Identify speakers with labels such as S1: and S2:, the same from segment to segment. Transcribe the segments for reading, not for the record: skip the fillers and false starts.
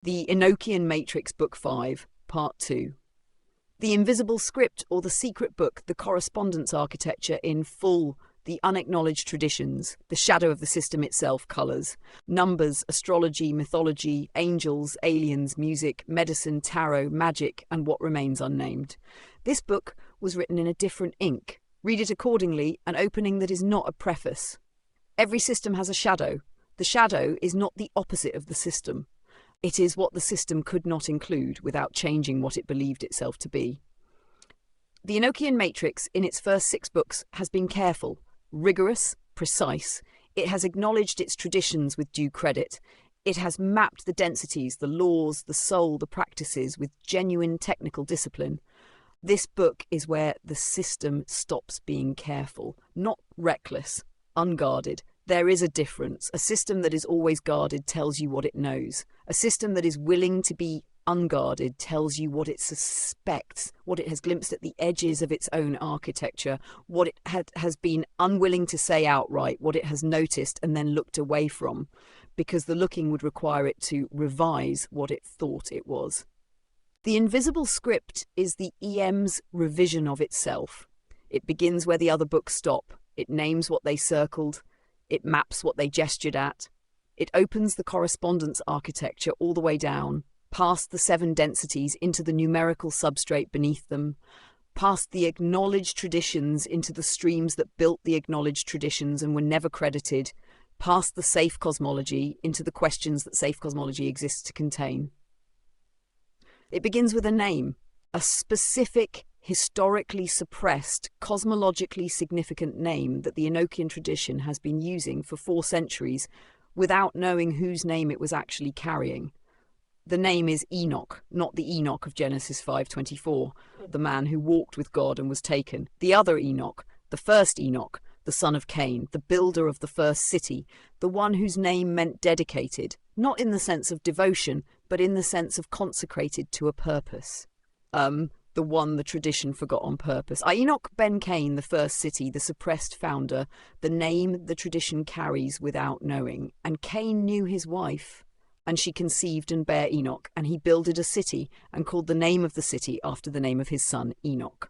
S1: The EnochianMatrix Book 5, Part 2. The Invisible Script, or the Secret Book, the Correspondence Architecture in full, the unacknowledged traditions, the shadow of the system itself, colours, numbers, astrology, mythology, angels, aliens, music, medicine, tarot, magic, and what remains unnamed. This book was written in a different ink. Read it accordingly, an opening that is not a preface. Every system has a shadow. The shadow is not the opposite of the system. It is what the system could not include without changing what it believed itself to be. The EnochianMatrix, in its first 6 books, has been careful, rigorous, precise. It has acknowledged its traditions with due credit. It has mapped the densities, the laws, the soul, the practices with genuine technical discipline. This book is where the system stops being careful, not reckless, unguarded. There is a difference. A system that is always guarded tells you what it knows. A system that is willing to be unguarded tells you what it suspects, what it has glimpsed at the edges of its own architecture, what it has been unwilling to say outright, what it has noticed and then looked away from, because the looking would require it to revise what it thought it was. The Invisible Script is the EM's revision of itself. It begins where the other books stop. It names what they circled. It maps what they gestured at. It opens the correspondence architecture all the way down, past the 7 densities into the numerical substrate beneath them, past the acknowledged traditions into the streams that built the acknowledged traditions and were never credited, past the safe cosmology into the questions that safe cosmology exists to contain. It begins with a name, a specific, historically suppressed, cosmologically significant name that the Enochian tradition has been using for 4 centuries without knowing whose name it was actually carrying. The name is Enoch, not the Enoch of Genesis 5:24, the man who walked with God and was taken. The other Enoch, the first Enoch, the son of Cain, the builder of the first city, the one whose name meant dedicated, not in the sense of devotion, but in the sense of consecrated to a purpose. The one the tradition forgot on purpose. Enoch ben Cain, the first city, the suppressed founder, the name the tradition carries without knowing. And Cain knew his wife, and she conceived and bare Enoch, and he builded a city and called the name of the city after the name of his son Enoch.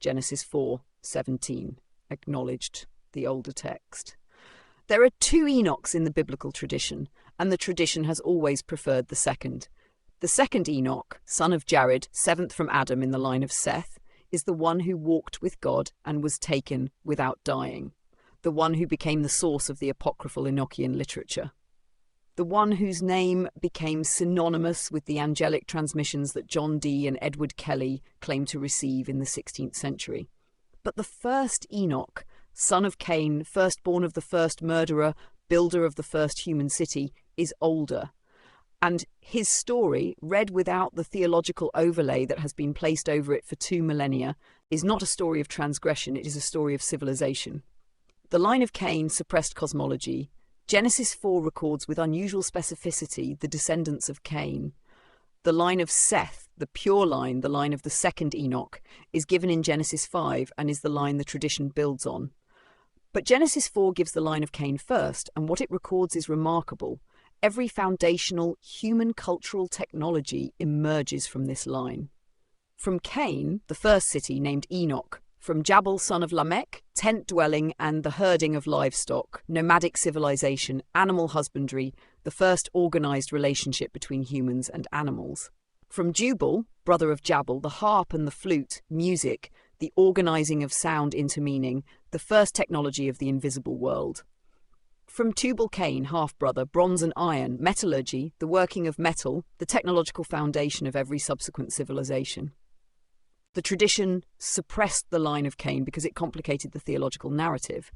S1: Genesis 4:17, acknowledged the older text. There are 2 Enochs in the biblical tradition, and the tradition has always preferred the second. The second Enoch, son of Jared, 7th from Adam in the line of Seth, is the one who walked with God and was taken without dying, the one who became the source of the apocryphal Enochian literature, the one whose name became synonymous with the angelic transmissions that John Dee and Edward Kelly claimed to receive in the 16th century. But the first Enoch, son of Cain, firstborn of the first murderer, builder of the first human city, is older. And his story, read without the theological overlay that has been placed over it for 2 millennia, is not a story of transgression, it is a story of civilization. The line of Cain suppressed cosmology. Genesis 4 records with unusual specificity the descendants of Cain. The line of Seth, the pure line, the line of the second Enoch, is given in Genesis 5 and is the line the tradition builds on. But Genesis 4 gives the line of Cain first, and what it records is remarkable. Every foundational human cultural technology emerges from this line. From Cain, the first city named Enoch. From Jabal, son of Lamech, tent dwelling and the herding of livestock, nomadic civilization, animal husbandry, the first organized relationship between humans and animals. From Jubal, brother of Jabal, the harp and the flute, music, the organizing of sound into meaning, the first technology of the invisible world. From Tubal-Cain, half-brother, bronze and iron, metallurgy, the working of metal, the technological foundation of every subsequent civilization. The tradition suppressed the line of Cain because it complicated the theological narrative.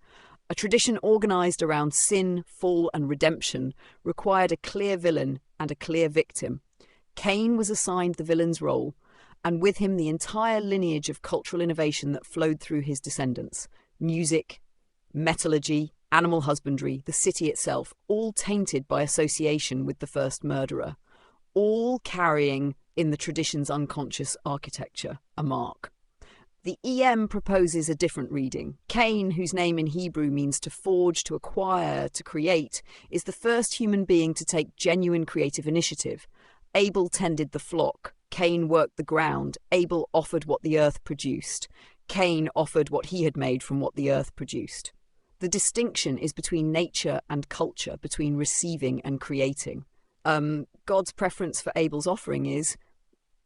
S1: A tradition organized around sin, fall, and redemption required a clear villain and a clear victim. Cain was assigned the villain's role, and with him the entire lineage of cultural innovation that flowed through his descendants. Music, metallurgy, animal husbandry, the city itself, all tainted by association with the first murderer, all carrying in the tradition's unconscious architecture a mark. The EM proposes a different reading. Cain, whose name in Hebrew means to forge, to acquire, to create, is the first human being to take genuine creative initiative. Abel tended the flock. Cain worked the ground. Abel offered what the earth produced. Cain offered what he had made from what the earth produced. The distinction is between nature and culture, between receiving and creating. God's preference for Abel's offering is,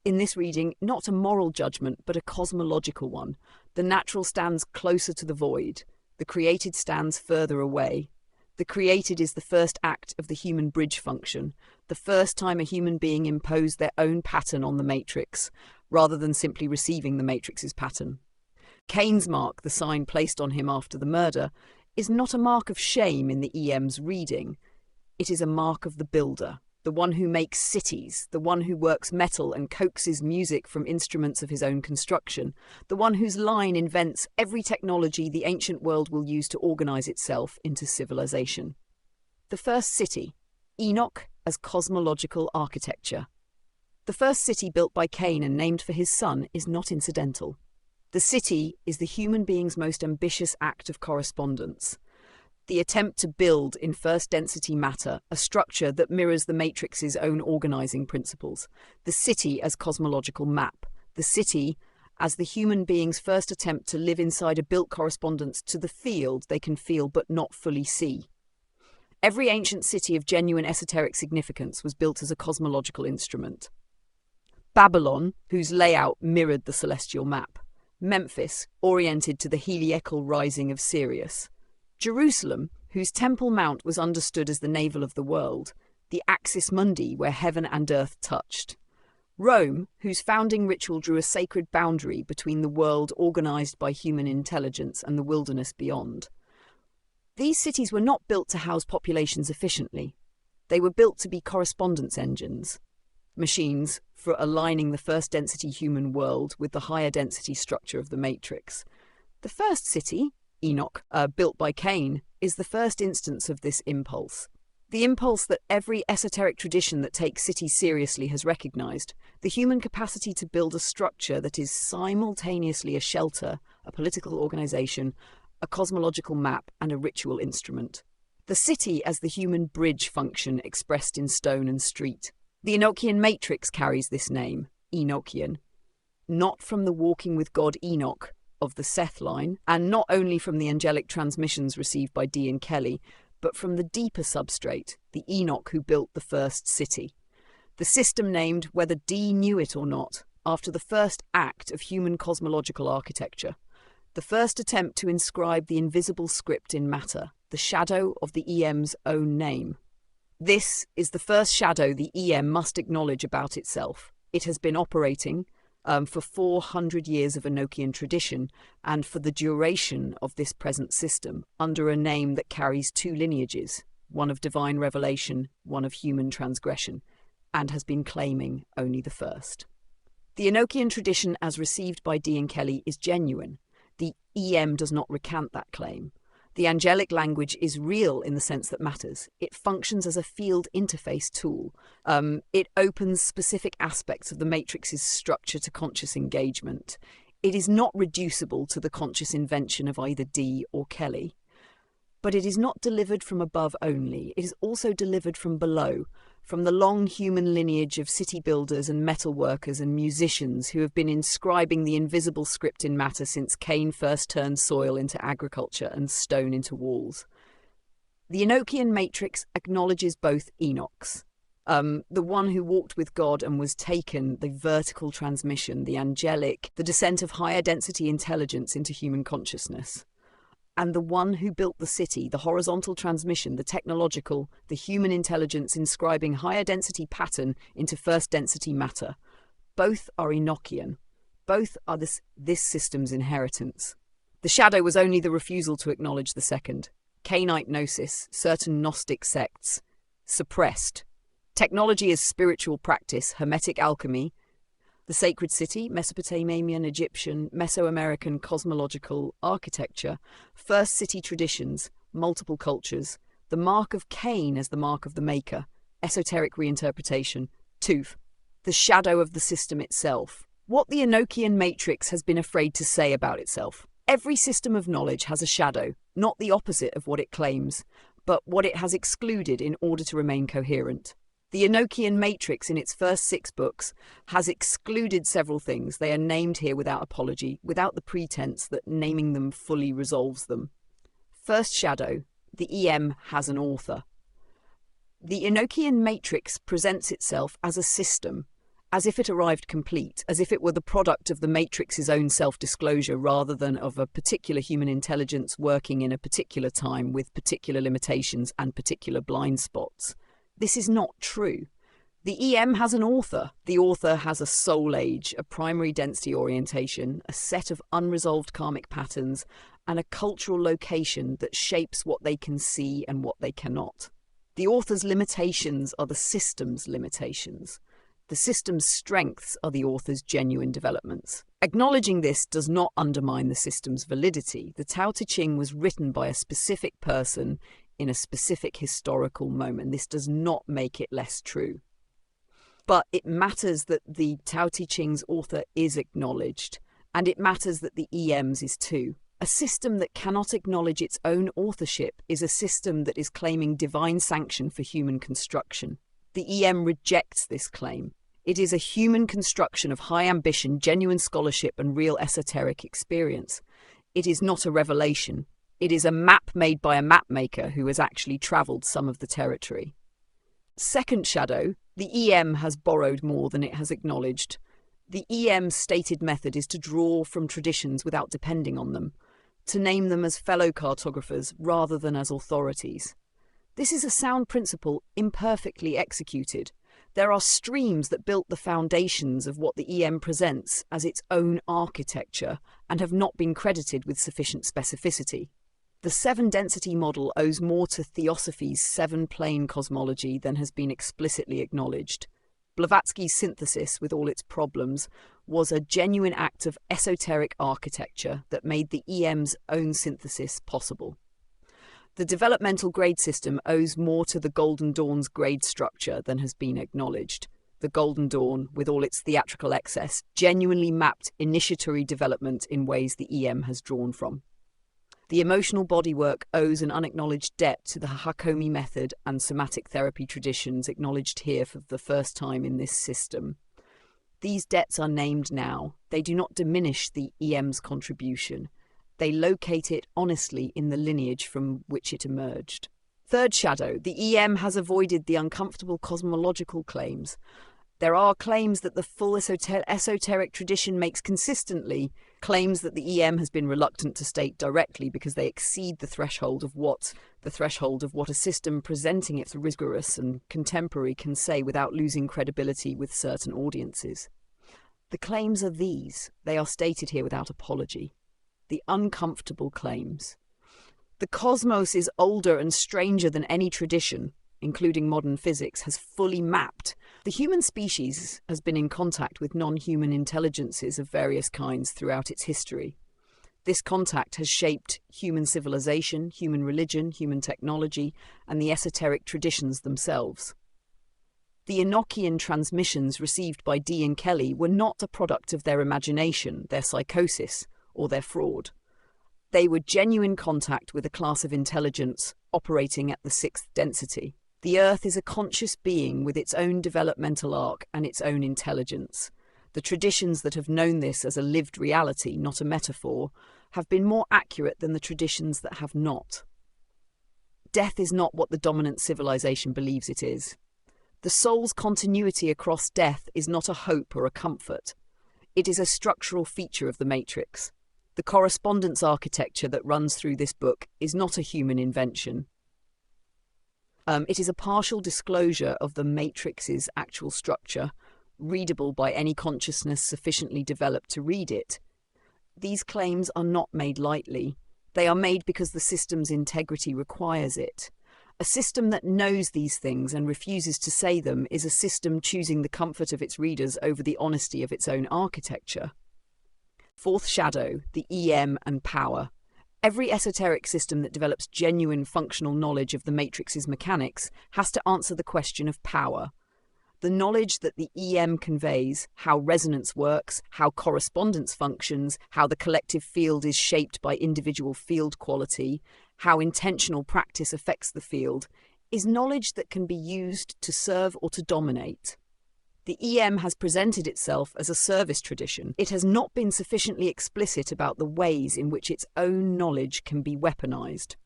S1: in this reading, not a moral judgment, but a cosmological one. The natural stands closer to the void. The created stands further away. The created is the first act of the human bridge function, the first time a human being imposed their own pattern on the matrix, rather than simply receiving the matrix's pattern. Cain's mark, the sign placed on him after the murder, is not a mark of shame in the EM's reading. It is a mark of the builder, the one who makes cities, the one who works metal and coaxes music from instruments of his own construction, the one whose line invents every technology the ancient world will use to organize itself into civilization. The first city, Enoch as cosmological architecture. The first city built by Cain and named for his son is not incidental. The city is the human being's most ambitious act of correspondence. The attempt to build in first density matter a structure that mirrors the matrix's own organizing principles. The city as cosmological map. The city as the human being's first attempt to live inside a built correspondence to the field they can feel but not fully see. Every ancient city of genuine esoteric significance was built as a cosmological instrument. Babylon, whose layout mirrored the celestial map. Memphis, oriented to the heliacal rising of Sirius. Jerusalem, whose Temple Mount was understood as the navel of the world, the axis mundi where heaven and earth touched. Rome, whose founding ritual drew a sacred boundary between the world organized by human intelligence and the wilderness beyond. These cities were not built to house populations efficiently. They were built to be correspondence engines, machines for aligning the first density human world with the higher density structure of the matrix. The first city, Enoch, built by Cain, is the first instance of this impulse. The impulse that every esoteric tradition that takes cities seriously has recognized, the human capacity to build a structure that is simultaneously a shelter, a political organization, a cosmological map, and a ritual instrument. The city as the human bridge function expressed in stone and street. The EnochianMatrix carries this name, Enochian, not from the walking with God Enoch of the Seth line, and not only from the angelic transmissions received by Dee and Kelly, but from the deeper substrate, the Enoch who built the first city. The system named, whether Dee knew it or not, after the first act of human cosmological architecture, the first attempt to inscribe the invisible script in matter, the shadow of the EM's own name. This is the first shadow the EM must acknowledge about itself. It has been operating for 400 years of Enochian tradition, and for the duration of this present system, under a name that carries two lineages, one of divine revelation, one of human transgression, and has been claiming only the first. The Enochian tradition as received by Dee and Kelly is genuine. The EM does not recant that claim. The angelic language is real in the sense that matters. It functions as a field interface tool. It opens specific aspects of the matrix's structure to conscious engagement. It is not reducible to the conscious invention of either Dee or Kelly. But it is not delivered from above only. It is also delivered from below, from the long human lineage of city builders and metal workers and musicians who have been inscribing the invisible script in matter since Cain first turned soil into agriculture and stone into walls. The EnochianMatrix acknowledges both Enochs. The one who walked with God and was taken, the vertical transmission, the angelic, the descent of higher density intelligence into human consciousness. And the one who built the city, the horizontal transmission, the technological, the human intelligence inscribing higher density pattern into first density matter. Both are Enochian. Both are this system's inheritance. The shadow was only the refusal to acknowledge the second. Cainite gnosis, certain Gnostic sects, suppressed. Technology as spiritual practice, Hermetic alchemy, the sacred city, Mesopotamian, Egyptian, Mesoamerican cosmological architecture, first city traditions, multiple cultures, the mark of Cain as the mark of the maker, esoteric reinterpretation, Tooth, the shadow of the system itself, What the Enochian Matrix has been afraid to say about itself. Every system of knowledge has a shadow, not the opposite of what it claims, but what it has excluded in order to remain coherent. The Enochian Matrix, in its first 6 books, has excluded several things. They are named here without apology, without the pretense that naming them fully resolves them. First shadow, the EM has an author. The Enochian Matrix presents itself as a system, as if it arrived complete, as if it were the product of the Matrix's own self-disclosure rather than of a particular human intelligence working in a particular time with particular limitations and particular blind spots. This is not true. The EM has an author. The author has a soul age, a primary density orientation, a set of unresolved karmic patterns, and a cultural location that shapes what they can see and what they cannot. The author's limitations are the system's limitations. The system's strengths are the author's genuine developments. Acknowledging this does not undermine the system's validity. The Tao Te Ching was written by a specific person in a specific historical moment. This does not make it less true. But it matters that the Tao Te Ching's author is acknowledged, and it matters that the EM's is too. A system that cannot acknowledge its own authorship is a system that is claiming divine sanction for human construction. The EM rejects this claim. It is a human construction of high ambition, genuine scholarship, and real esoteric experience. It is not a revelation. It is a map made by a map maker who has actually travelled some of the territory. Second shadow, the EM has borrowed more than it has acknowledged. The EM's stated method is to draw from traditions without depending on them, to name them as fellow cartographers rather than as authorities. This is a sound principle imperfectly executed. There are streams that built the foundations of what the EM presents as its own architecture and have not been credited with sufficient specificity. The 7-density model owes more to Theosophy's 7-plane cosmology than has been explicitly acknowledged. Blavatsky's synthesis, with all its problems, was a genuine act of esoteric architecture that made the EM's own synthesis possible. The developmental grade system owes more to the Golden Dawn's grade structure than has been acknowledged. The Golden Dawn, with all its theatrical excess, genuinely mapped initiatory development in ways the EM has drawn from. The emotional bodywork owes an unacknowledged debt to the Hakomi method and somatic therapy traditions acknowledged here for the first time in this system. These debts are named now. They do not diminish the EM's contribution. They locate it honestly in the lineage from which it emerged. Third shadow, the EM has avoided the uncomfortable cosmological claims. There are claims that the full esoteric tradition makes consistently, claims that the EM has been reluctant to state directly because they exceed the threshold of what a system presenting its rigorous and contemporary can say without losing credibility with certain audiences. The claims are these. They are stated here without apology. The uncomfortable claims. The cosmos is older and stranger than any tradition, including modern physics, has fully mapped. The human species has been in contact with non-human intelligences of various kinds throughout its history. This contact has shaped human civilization, human religion, human technology, and the esoteric traditions themselves. The Enochian transmissions received by Dee and Kelly were not a product of their imagination, their psychosis, or their fraud. They were genuine contact with a class of intelligence operating at the 6th density. The Earth is a conscious being with its own developmental arc and its own intelligence. The traditions that have known this as a lived reality, not a metaphor, have been more accurate than the traditions that have not. Death is not what the dominant civilization believes it is. The soul's continuity across death is not a hope or a comfort. It is a structural feature of the Matrix. The correspondence architecture that runs through this book is not a human invention. It is a partial disclosure of the Matrix's actual structure, readable by any consciousness sufficiently developed to read it. These claims are not made lightly. They are made because the system's integrity requires it. A system that knows these things and refuses to say them is a system choosing the comfort of its readers over the honesty of its own architecture. Fourth shadow, the EM and power. Every esoteric system that develops genuine functional knowledge of the Matrix's mechanics has to answer the question of power. The knowledge that the EM conveys, how resonance works, how correspondence functions, how the collective field is shaped by individual field quality, how intentional practice affects the field, is knowledge that can be used to serve or to dominate. The EM has presented itself as a service tradition. It has not been sufficiently explicit about the ways in which its own knowledge can be weaponized.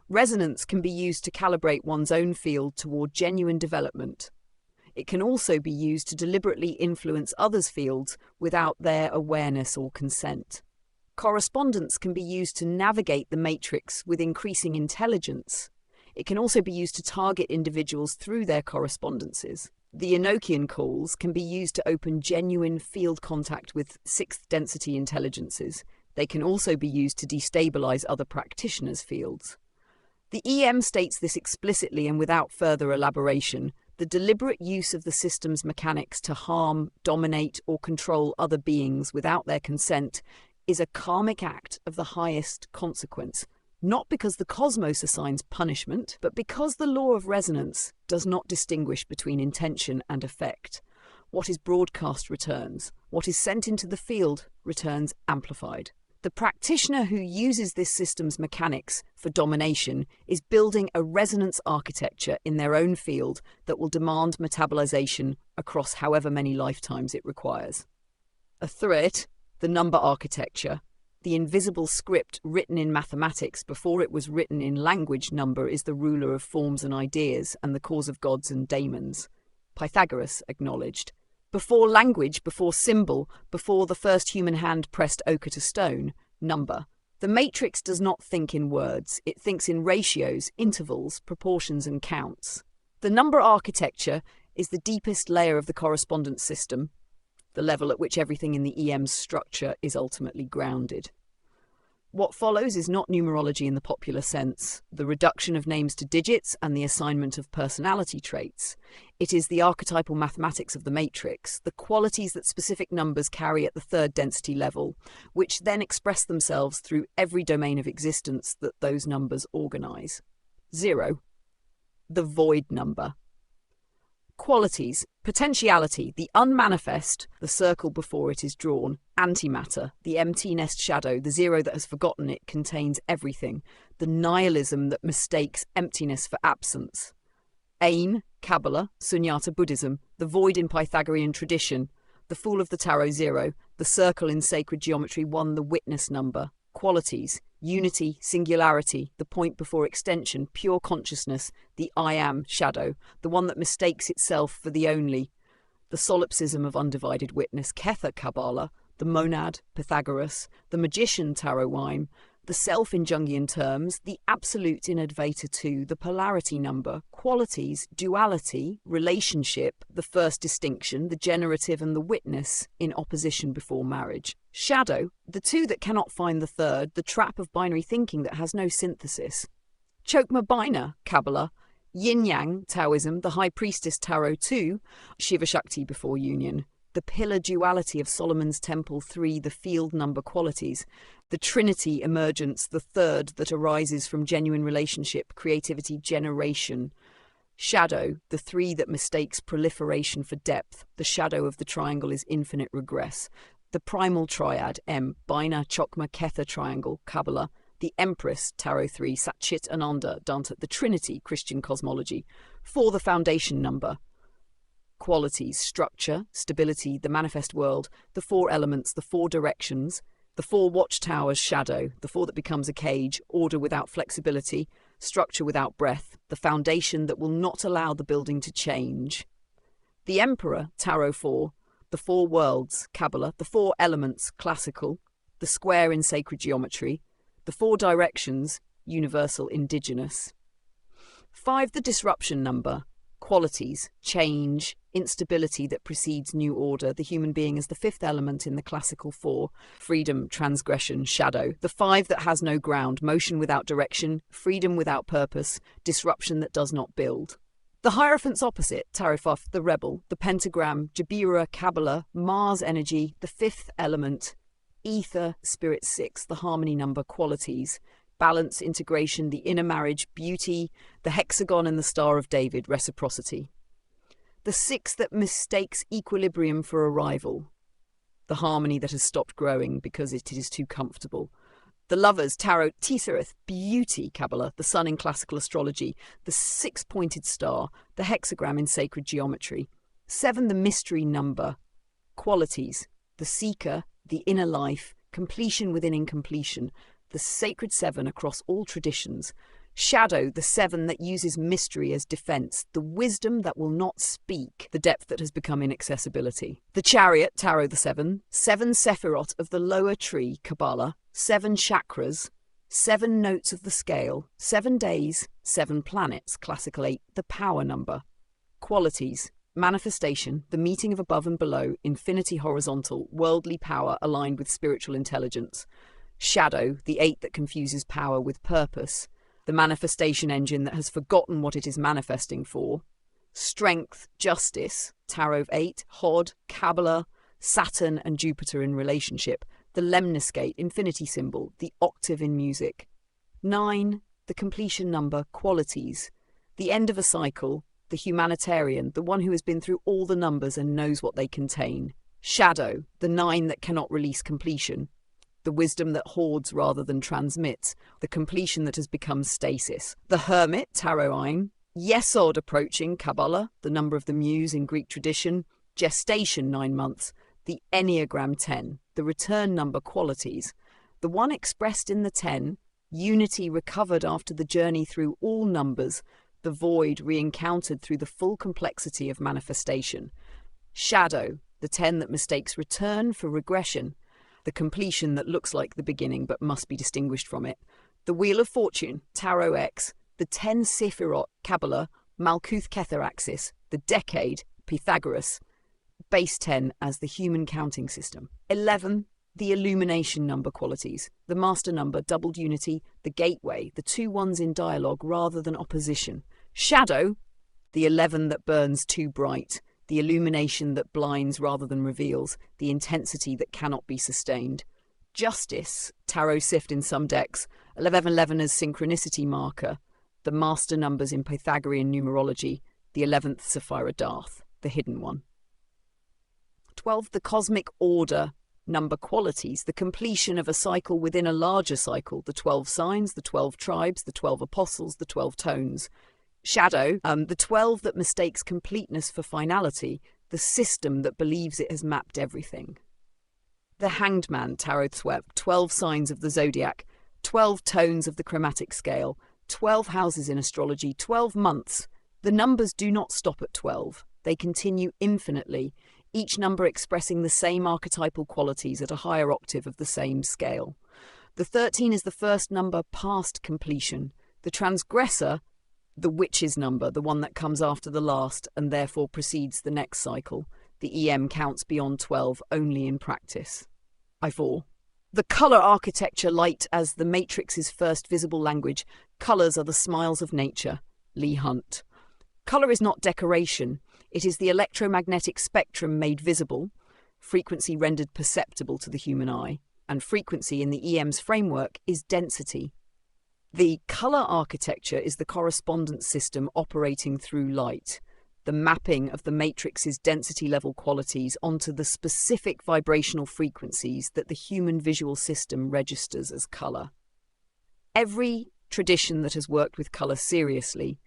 S1: Resonance can be used to calibrate one's own field toward genuine development. It can also be used to deliberately influence others' fields without their awareness or consent. Correspondence can be used to navigate the matrix with increasing intelligence. It can also be used to target individuals through their correspondences. The Enochian calls can be used to open genuine field contact with sixth density intelligences. They can also be used to destabilize other practitioners' fields. The EM states this explicitly and without further elaboration. The deliberate use of the system's mechanics to harm, dominate, or control other beings without their consent is a karmic act of the highest consequence, not because the cosmos assigns punishment, but because the law of resonance does not distinguish between intention and effect. What is broadcast returns. What is sent into the field returns amplified. The practitioner who uses this system's mechanics for domination is building a resonance architecture in their own field that will demand metabolization across however many lifetimes it requires. A threat, the number architecture, the invisible script written in mathematics before it was written in language. Number is the ruler of forms and ideas and the cause of gods and daemons. Pythagoras acknowledged. Before language, before symbol, before the first human hand pressed ochre to stone, number. The matrix does not think in words, it thinks in ratios, intervals, proportions and counts. The number architecture is the deepest layer of the correspondence system, the level at which everything in the EM's structure is ultimately grounded. What follows is not numerology in the popular sense, the reduction of names to digits and the assignment of personality traits. It is the archetypal mathematics of the matrix, the qualities that specific numbers carry at the third density level, which then express themselves through every domain of existence that those numbers organize. 0. The void number. Qualities: potentiality, the unmanifest, the circle before it is drawn; antimatter, the empty nest shadow, the zero that has forgotten it contains everything; the nihilism that mistakes emptiness for absence. Ain, Kabbalah, Sunyata Buddhism, the void in Pythagorean tradition; the fool of the tarot 0, the circle in sacred geometry 1, the witness number. Qualities: unity, singularity, the point before extension, pure consciousness, the I am shadow, the one that mistakes itself for the only, the solipsism of undivided witness, Ketha Kabbalah, the monad, Pythagoras, the magician, Tarot Wime, the self in Jungian terms, the absolute in Advaita 2, the polarity number. Qualities: duality, relationship, the first distinction, the generative and the witness in opposition before marriage. Shadow, the two that cannot find the third, the trap of binary thinking that has no synthesis. Chokma Bina, Kabbalah, Yin-Yang, Taoism, the High Priestess, Tarot 2, Shiva Shakti before union. The pillar duality of Solomon's Temple 3, the field number qualities. The Trinity emergence, the third that arises from genuine relationship, creativity, generation. Shadow, the 3 that mistakes proliferation for depth. The shadow of the triangle is infinite regress. The primal triad, M, Bina, Chokma, Ketha triangle, Kabbalah. The Empress, Tarot 3, Satchit, Ananda, Danta. The Trinity, Christian cosmology. 4, the foundation number. Qualities: structure, stability, the manifest world, the 4 elements, the 4 directions, the 4 watchtowers, shadow, the 4 that becomes a cage, order without flexibility, structure without breath, the foundation that will not allow the building to change. The Emperor, Tarot 4, the 4 worlds, Kabbalah, the 4 elements, classical, the square in sacred geometry, the 4 directions, universal, indigenous. 5, the disruption number. Qualities: change, instability that precedes new order, the human being as the 5th element in the classical 4, freedom, transgression, shadow, the 5 that has no ground, motion without direction, freedom without purpose, disruption that does not build. The Hierophant's opposite, Tarifaf, the rebel, the pentagram, Jabira, Kabbalah, Mars energy, the 5th element, ether, spirit 6, the harmony number. Qualities: balance, integration, the inner marriage, beauty, the hexagon and the Star of David, reciprocity. The 6 that mistakes equilibrium for arrival. The harmony that has stopped growing because it is too comfortable. The Lovers, Tarot, Tisereth, Beauty, Kabbalah, the Sun in classical astrology, the 6-pointed star, the hexagram in sacred geometry. 7, the mystery number. Qualities, the seeker, the inner life, completion within incompletion, the sacred 7 across all traditions. Shadow, the 7 that uses mystery as defense, the wisdom that will not speak, the depth that has become inaccessibility. The Chariot, Tarot, the 7 Sephirot of the lower tree, Kabbalah, 7 chakras, 7 notes of the scale, 7 days, 7 planets, classical 8, the power number. Qualities, manifestation, the meeting of above and below, infinity horizontal, worldly power aligned with spiritual intelligence. Shadow, the 8 that confuses power with purpose, the manifestation engine that has forgotten what it is manifesting for. Strength, justice, Tarot 8, Hod, Kabbalah, Saturn and Jupiter in relationship, the lemniscate, infinity symbol, the octave in music. 9, the completion number, qualities, the end of a cycle, the humanitarian, the one who has been through all the numbers and knows what they contain. Shadow, the 9 that cannot release completion, the wisdom that hoards rather than transmits, the completion that has become stasis. The Hermit, Tarot Ein, Yesod approaching, Kabbalah, the number of the muse in Greek tradition, gestation 9 months, the Enneagram 10, the return number, qualities, the one expressed in the 10, unity recovered after the journey through all numbers, the void re-encountered through the full complexity of manifestation. Shadow, the 10 that mistakes return for regression, the completion that looks like the beginning but must be distinguished from it. The Wheel of Fortune, Tarot X, the 10 Sephirot, Kabbalah, Malkuth Kether axis, the decade, Pythagoras, base 10 as the human counting system. 11, the illumination number, qualities, the master number, doubled unity, the gateway, the 2 ones in dialogue rather than opposition. Shadow, the 11 that burns too bright, the illumination that blinds rather than reveals, the intensity that cannot be sustained. Justice, Tarot Sift in some decks, 1111 as synchronicity marker, the master numbers in Pythagorean numerology, the 11th Sapphira Darth, the hidden one. 12, the cosmic order number, qualities, the completion of a cycle within a larger cycle, the 12 signs, the 12 tribes, the 12 apostles, the 12 tones. Shadow, the 12 that mistakes completeness for finality, the system that believes it has mapped everything. The Hanged Man, Tarot Swept, 12 signs of the zodiac, 12 tones of the chromatic scale, 12 houses in astrology, 12 months. The numbers do not stop at 12. They continue infinitely, each number expressing the same archetypal qualities at a higher octave of the same scale. The 13 is the first number past completion. The transgressor, the witch's number, the one that comes after the last and therefore precedes the next cycle. The EM counts beyond 12 only in practice. I4. The colour architecture, light as the matrix's first visible language. Colours are the smiles of nature. Leigh Hunt. Colour is not decoration. It is the electromagnetic spectrum made visible, frequency rendered perceptible to the human eye, and frequency in the EM's framework is density. The colour architecture is the correspondence system operating through light, the mapping of the matrix's density-level qualities onto the specific vibrational frequencies that the human visual system registers as colour. Every tradition that has worked with colour seriously,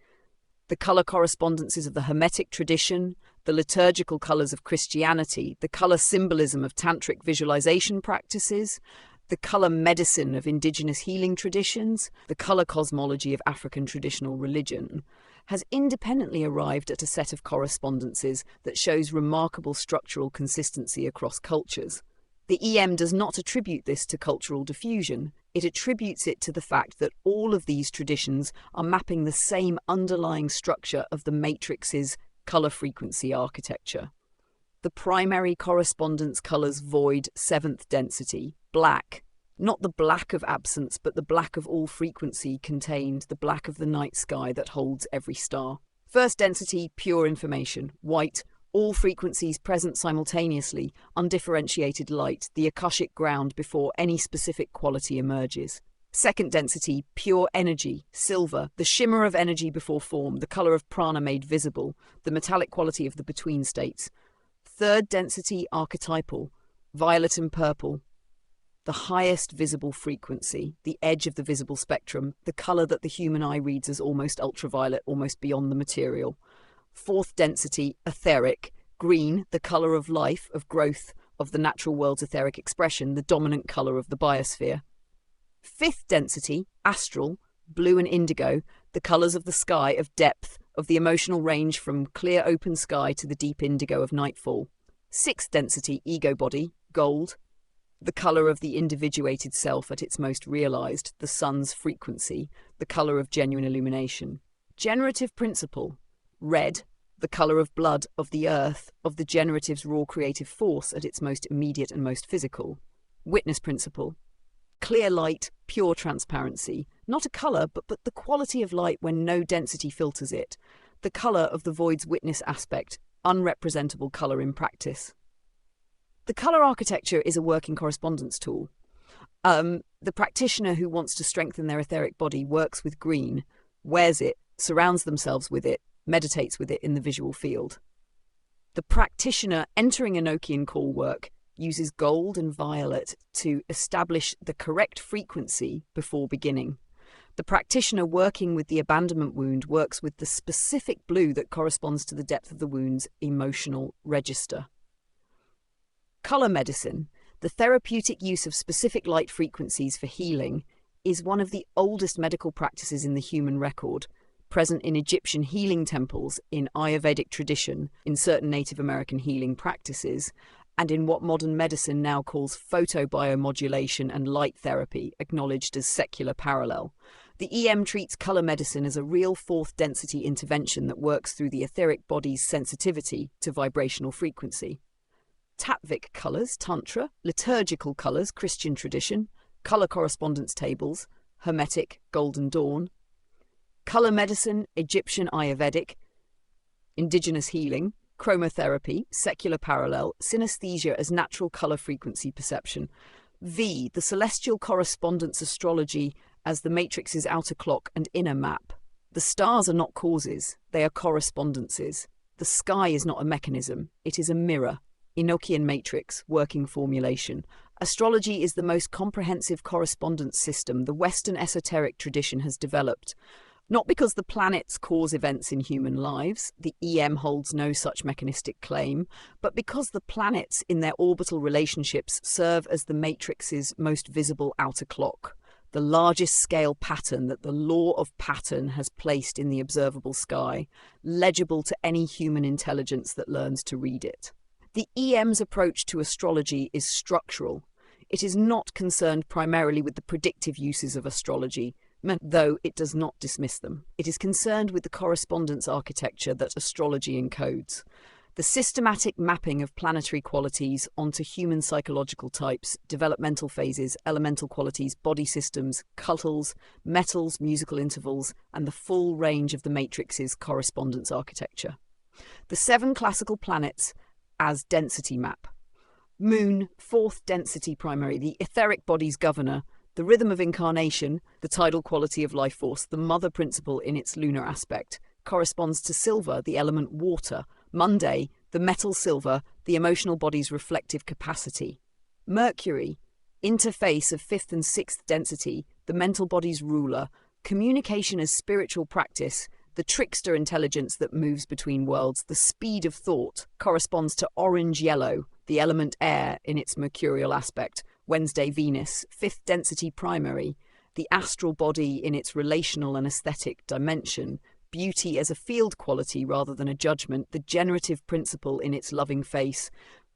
S1: the colour correspondences of the Hermetic tradition, the liturgical colours of Christianity, the colour symbolism of tantric visualization practices, the colour medicine of indigenous healing traditions, the colour cosmology of African traditional religion, has independently arrived at a set of correspondences that shows remarkable structural consistency across cultures. The EM does not attribute this to cultural diffusion. It attributes it to the fact that all of these traditions are mapping the same underlying structure of the matrix's colour frequency architecture. The primary correspondence colours void 7th density, black, not the black of absence, but the black of all frequency contained, the black of the night sky that holds every star. First density, pure information, white, all frequencies present simultaneously, undifferentiated light, the Akashic ground before any specific quality emerges. Second density, pure energy, silver, the shimmer of energy before form, the color of prana made visible, the metallic quality of the between states. Third density, archetypal, violet and purple, the highest visible frequency, the edge of the visible spectrum, the color that the human eye reads as almost ultraviolet, almost beyond the material. Fourth density, etheric, green, the color of life, of growth, of the natural world's etheric expression, the dominant color of the biosphere. Fifth density, astral, blue and indigo, the colors of the sky, of depth, of the emotional range from clear open sky to the deep indigo of nightfall. Sixth density, ego body, gold, the color of the individuated self at its most realized, the sun's frequency, the color of genuine illumination. Generative principle, red, the color of blood, of the earth, of the generative's raw creative force at its most immediate and most physical. Witness principle, clear light, pure transparency, not a color, but the quality of light when no density filters it, the color of the void's witness aspect, unrepresentable color in practice. The color architecture is a working correspondence tool. The practitioner who wants to strengthen their etheric body works with green, wears it, surrounds themselves with it, meditates with it in the visual field. The practitioner entering Enochian call work uses gold and violet to establish the correct frequency before beginning. The practitioner working with the abandonment wound works with the specific blue that corresponds to the depth of the wound's emotional register. Color medicine, the therapeutic use of specific light frequencies for healing, is one of the oldest medical practices in the human record, present in Egyptian healing temples, in Ayurvedic tradition, in certain Native American healing practices, and in what modern medicine now calls photobiomodulation and light therapy, acknowledged as secular parallel. The EM treats color medicine as a real fourth density intervention that works through the etheric body's sensitivity to vibrational frequency. Tattvic colors, Tantra, liturgical colors, Christian tradition, color correspondence tables, Hermetic, Golden Dawn. Color medicine, Egyptian Ayurvedic, indigenous healing, chromotherapy, secular parallel, synesthesia as natural color frequency perception. V, the celestial correspondence astrology as the matrix's outer clock and inner map. The stars are not causes, they are correspondences. The sky is not a mechanism, it is a mirror. EnochianMatrix, working formulation. Astrology is the most comprehensive correspondence system the Western esoteric tradition has developed. Not because the planets cause events in human lives, the EM holds no such mechanistic claim, but because the planets in their orbital relationships serve as the matrix's most visible outer clock, the largest scale pattern that the law of pattern has placed in the observable sky, legible to any human intelligence that learns to read it. The EM's approach to astrology is structural. It is not concerned primarily with the predictive uses of astrology, though it does not dismiss them. It is concerned with the correspondence architecture that astrology encodes. The systematic mapping of planetary qualities onto human psychological types, developmental phases, elemental qualities, body systems, cultals, metals, musical intervals, and the full range of the matrix's correspondence architecture. The 7 classical planets as density map. Moon, 4th density primary, the etheric body's governor, the rhythm of incarnation, the tidal quality of life force, the mother principle in its lunar aspect, corresponds to silver, the element water. Monday, the metal silver, the emotional body's reflective capacity. Mercury, interface of 5th and 6th density, the mental body's ruler, communication as spiritual practice, the trickster intelligence that moves between worlds, the speed of thought, corresponds to orange-yellow, the element air in its mercurial aspect. Wednesday, Venus, 5th density primary, the astral body in its relational and aesthetic dimension, beauty as a field quality rather than a judgment, the generative principle in its loving face,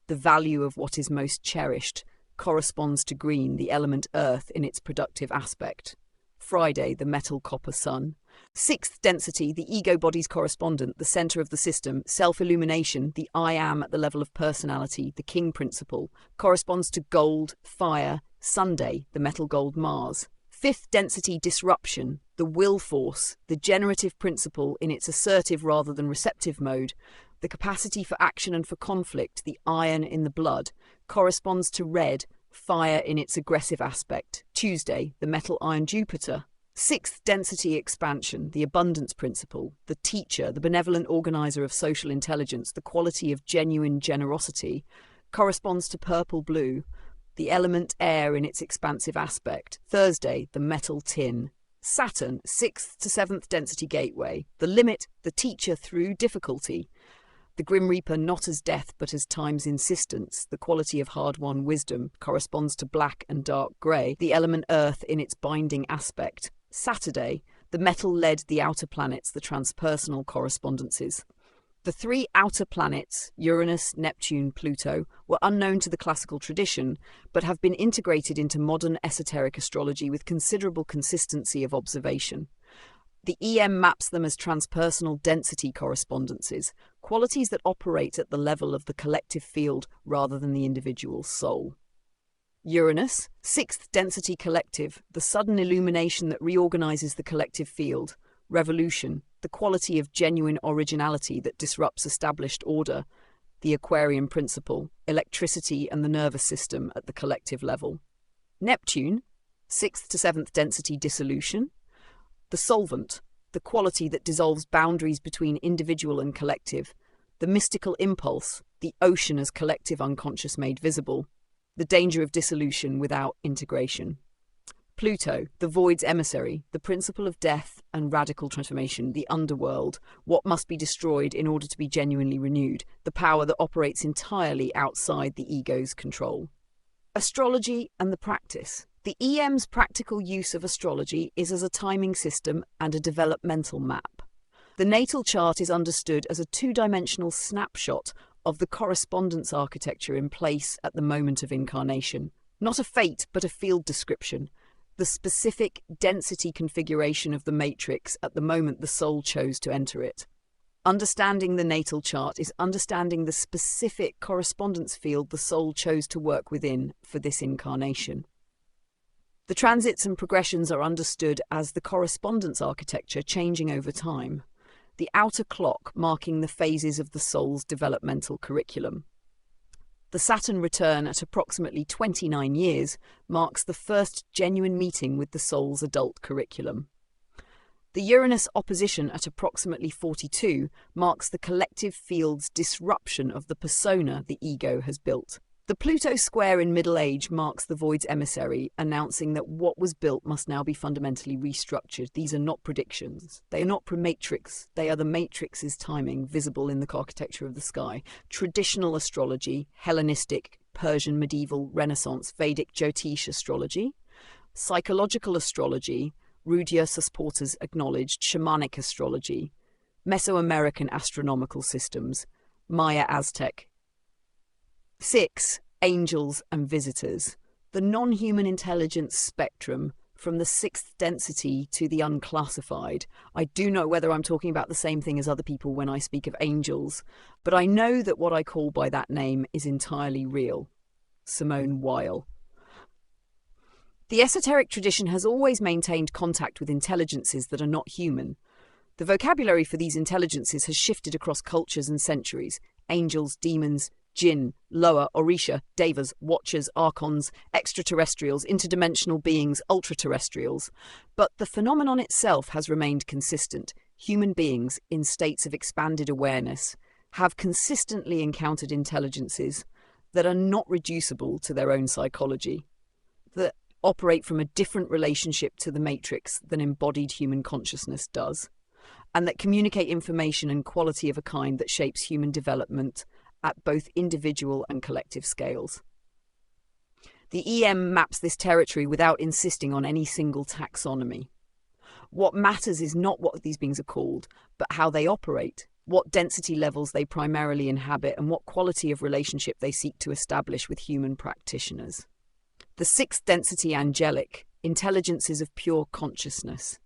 S1: the value of what is most cherished, corresponds to green, the element earth in its productive aspect. Friday, the metal copper sun. 6th density, the ego body's correspondent, the center of the system, self-illumination, the I am at the level of personality, the king principle, corresponds to gold, fire, Sunday, the metal gold Mars. 5th density, disruption, the will force, the generative principle in its assertive rather than receptive mode, the capacity for action and for conflict, the iron in the blood, corresponds to red, fire in its aggressive aspect. Tuesday, the metal iron Jupiter. Sixth density expansion, the abundance principle, the teacher, the benevolent organizer of social intelligence, the quality of genuine generosity, corresponds to purple-blue, the element air in its expansive aspect. Thursday, the metal tin. Saturn, sixth to seventh density gateway, the limit, the teacher through difficulty, the Grim Reaper not as death but as time's insistence, the quality of hard-won wisdom, corresponds to black and dark grey, the element earth in its binding aspect. Saturday, the metal lead, the outer planets, the transpersonal correspondences. The three outer planets, Uranus, Neptune, Pluto, were unknown to the classical tradition, but have been integrated into modern esoteric astrology with considerable consistency of observation. The EM maps them as transpersonal density correspondences, qualities that operate at the level of the collective field rather than the individual soul. Uranus, sixth density collective, the sudden illumination that reorganizes the collective field. Revolution, the quality of genuine originality that disrupts established order. The Aquarian principle, electricity and the nervous system at the collective level. Neptune, sixth to seventh density dissolution. The solvent, the quality that dissolves boundaries between individual and collective. The mystical impulse, the ocean as collective unconscious made visible. The danger of dissolution without integration. Pluto, the void's emissary, the principle of death and radical transformation, the underworld, what must be destroyed in order to be genuinely renewed, the power that operates entirely outside the ego's control. Astrology and the practice. The EM's practical use of astrology is as a timing system and a developmental map. The natal chart is understood as a two-dimensional snapshot of the correspondence architecture in place at the moment of incarnation. Not a fate, but a field description. The specific density configuration of the matrix at the moment the soul chose to enter it. Understanding the natal chart is understanding the specific correspondence field the soul chose to work within for this incarnation. The transits and progressions are understood as the correspondence architecture changing over time. The outer clock marking the phases of the soul's developmental curriculum. The Saturn return at approximately 29 years marks the first genuine meeting with the soul's adult curriculum. The Uranus opposition at approximately 42 marks the collective field's disruption of the persona the ego has built. The Pluto square in middle age marks the void's emissary, announcing that what was built must now be fundamentally restructured. These are not predictions. They are not pre-matrix. They are the matrix's timing, visible in the architecture of the sky. Traditional astrology, Hellenistic, Persian, medieval, Renaissance, Vedic, Jyotish astrology. Psychological astrology, Rudyard Susporta's acknowledged shamanic astrology. Mesoamerican astronomical systems, Maya Aztec. 6. Angels and visitors. The non-human intelligence spectrum from the sixth density to the unclassified. I do know whether I'm talking about the same thing as other people when I speak of angels, but I know that what I call by that name is entirely real. Simone Weil. The esoteric tradition has always maintained contact with intelligences that are not human. The vocabulary for these intelligences has shifted across cultures and centuries. Angels, demons, jinn, loa, orisha, devas, watchers, archons, extraterrestrials, interdimensional beings, ultraterrestrials. But the phenomenon itself has remained consistent. Human beings, in states of expanded awareness, have consistently encountered intelligences that are not reducible to their own psychology, that operate from a different relationship to the matrix than embodied human consciousness does, and that communicate information and quality of a kind that shapes human development at both individual and collective scales. The EM maps this territory without insisting on any single taxonomy. What matters is not what these beings are called, but how they operate, what density levels they primarily inhabit, and what quality of relationship they seek to establish with human practitioners. The sixth density angelic, intelligences of pure consciousness.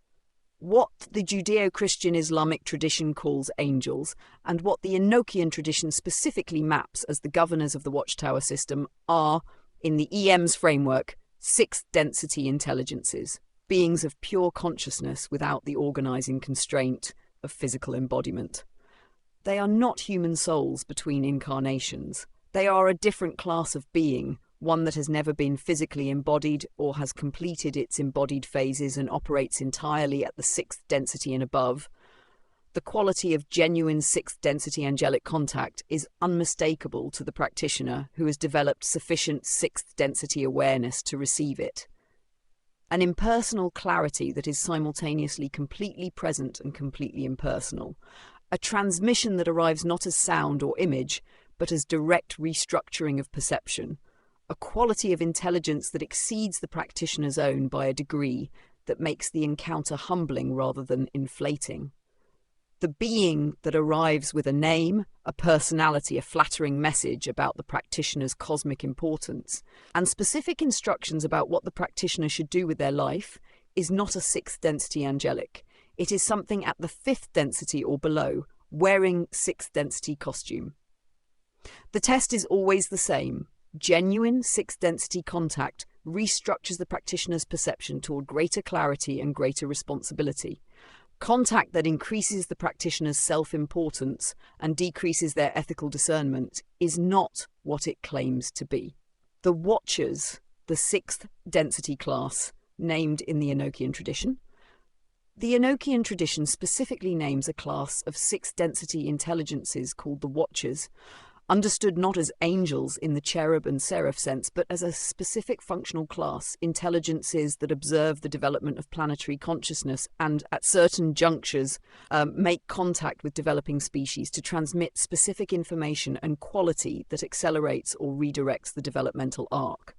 S1: What the Judeo-Christian Islamic tradition calls angels, and what the Enochian tradition specifically maps as the governors of the Watchtower system are, in the EM's framework, sixth density intelligences, beings of pure consciousness without the organizing constraint of physical embodiment. They are not human souls between incarnations. They are a different class of being, one that has never been physically embodied or has completed its embodied phases and operates entirely at the sixth density and above, the quality of genuine sixth density angelic contact is unmistakable to the practitioner who has developed sufficient sixth density awareness to receive it. An impersonal clarity that is simultaneously completely present and completely impersonal. A transmission that arrives not as sound or image, but as direct restructuring of perception. A quality of intelligence that exceeds the practitioner's own by a degree that makes the encounter humbling rather than inflating. The being that arrives with a name, a personality, a flattering message about the practitioner's cosmic importance, and specific instructions about what the practitioner should do with their life is not a sixth density angelic. It is something at the fifth density or below, wearing sixth density costume. The test is always the same. Genuine sixth density contact restructures the practitioner's perception toward greater clarity and greater responsibility. Contact that increases the practitioner's self-importance and decreases their ethical discernment is not what it claims to be. The Watchers, the sixth density class, named in the Enochian tradition. The Enochian tradition specifically names a class of sixth density intelligences called the Watchers, understood not as angels in the cherub and seraph sense, but as a specific functional class, intelligences that observe the development of planetary consciousness and, at certain junctures, make contact with developing species to transmit specific information and quality that accelerates or redirects the developmental arc.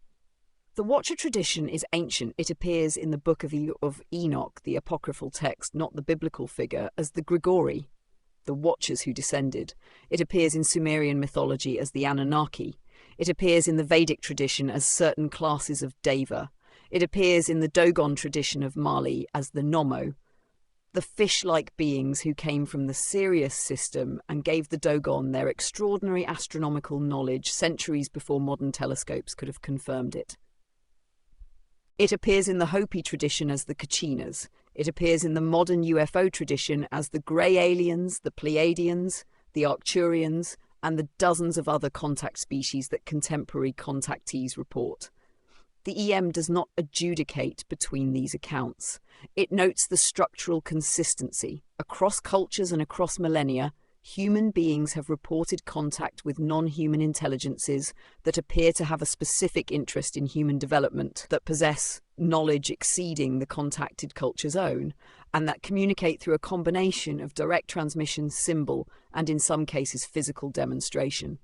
S1: The Watcher tradition is ancient. It appears in the Book of Enoch, the apocryphal text, not the biblical figure, as the Grigori, the Watchers who descended. It appears in Sumerian mythology as the Anunnaki. It appears in the Vedic tradition as certain classes of Deva. It appears in the Dogon tradition of Mali as the Nomo, the fish-like beings who came from the Sirius system and gave the Dogon their extraordinary astronomical knowledge centuries before modern telescopes could have confirmed it. It appears in the Hopi tradition as the Kachinas. It appears in the modern UFO tradition as the Grey Aliens, the Pleiadians, the Arcturians, and the dozens of other contact species that contemporary contactees report. The EM does not adjudicate between these accounts. It notes the structural consistency. Across cultures and across millennia, human beings have reported contact with non-human intelligences that appear to have a specific interest in human development, that possess knowledge exceeding the contacted culture's own, and that communicate through a combination of direct transmission, symbol, and in some cases physical demonstration.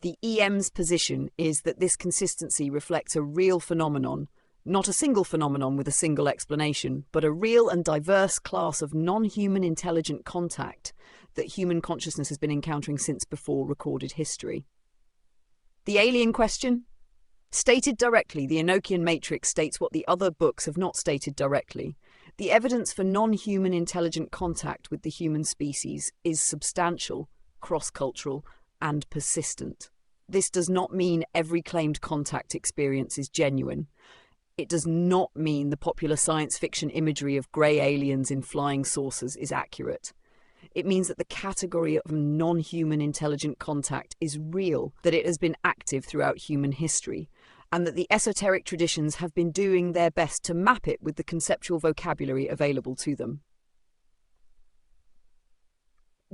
S1: The EM's position is that this consistency reflects a real phenomenon, not a single phenomenon with a single explanation, but a real and diverse class of non-human intelligent contact that human consciousness has been encountering since before recorded history. The alien question? Stated directly, the EnochianMatrix states what the other books have not stated directly. The evidence for non-human intelligent contact with the human species is substantial, cross-cultural, and persistent. This does not mean every claimed contact experience is genuine. It does not mean the popular science fiction imagery of grey aliens in flying saucers is accurate. It means that the category of non-human intelligent contact is real, that it has been active throughout human history, and that the esoteric traditions have been doing their best to map it with the conceptual vocabulary available to them.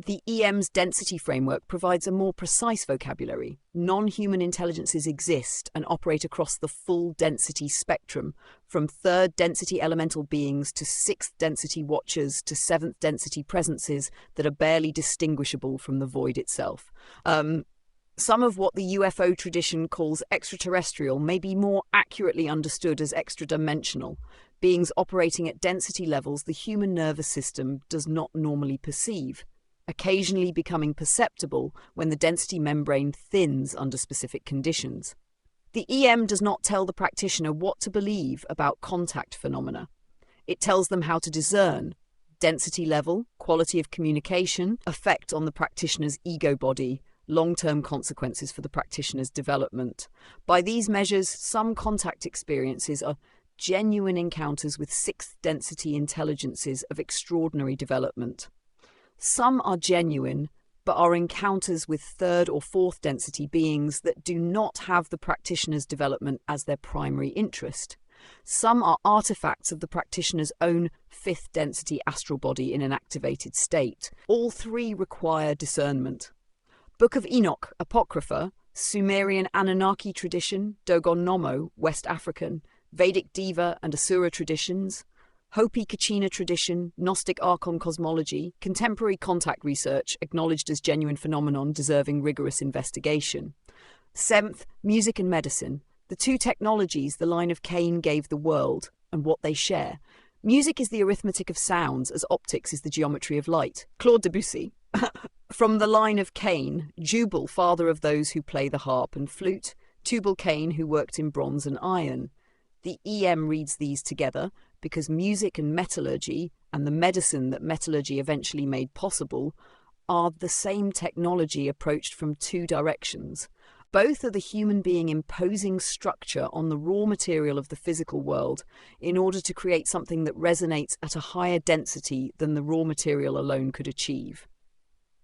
S1: The EM's density framework provides a more precise vocabulary. Non-human intelligences exist and operate across the full density spectrum, from third density elemental beings to sixth density watchers to seventh density presences that are barely distinguishable from the void itself. Some of what the UFO tradition calls extraterrestrial may be more accurately understood as extra-dimensional, beings operating at density levels the human nervous system does not normally perceive, occasionally becoming perceptible when the density membrane thins under specific conditions. The EM does not tell the practitioner what to believe about contact phenomena. It tells them how to discern density level, quality of communication, effect on the practitioner's ego body, long-term consequences for the practitioner's development. By these measures, some contact experiences are genuine encounters with sixth density intelligences of extraordinary development. Some are genuine, but are encounters with third or fourth density beings that do not have the practitioner's development as their primary interest. Some are artifacts of the practitioner's own fifth density astral body in an activated state. All three require discernment. Book of Enoch, Apocrypha, Sumerian Anunnaki tradition, Dogon Nomo, West African, Vedic Deva and Asura traditions, Hopi Kachina tradition, Gnostic Archon cosmology, contemporary contact research acknowledged as genuine phenomenon deserving rigorous investigation. Seventh, music and medicine, the two technologies the line of Cain gave the world and what they share. Music is the arithmetic of sounds as optics is the geometry of light. Claude Debussy. From the line of Cain, Jubal, father of those who play the harp and flute, Tubal-Cain, who worked in bronze and iron. The EM reads these together because music and metallurgy, and the medicine that metallurgy eventually made possible, are the same technology approached from two directions. Both are the human being imposing structure on the raw material of the physical world in order to create something that resonates at a higher density than the raw material alone could achieve.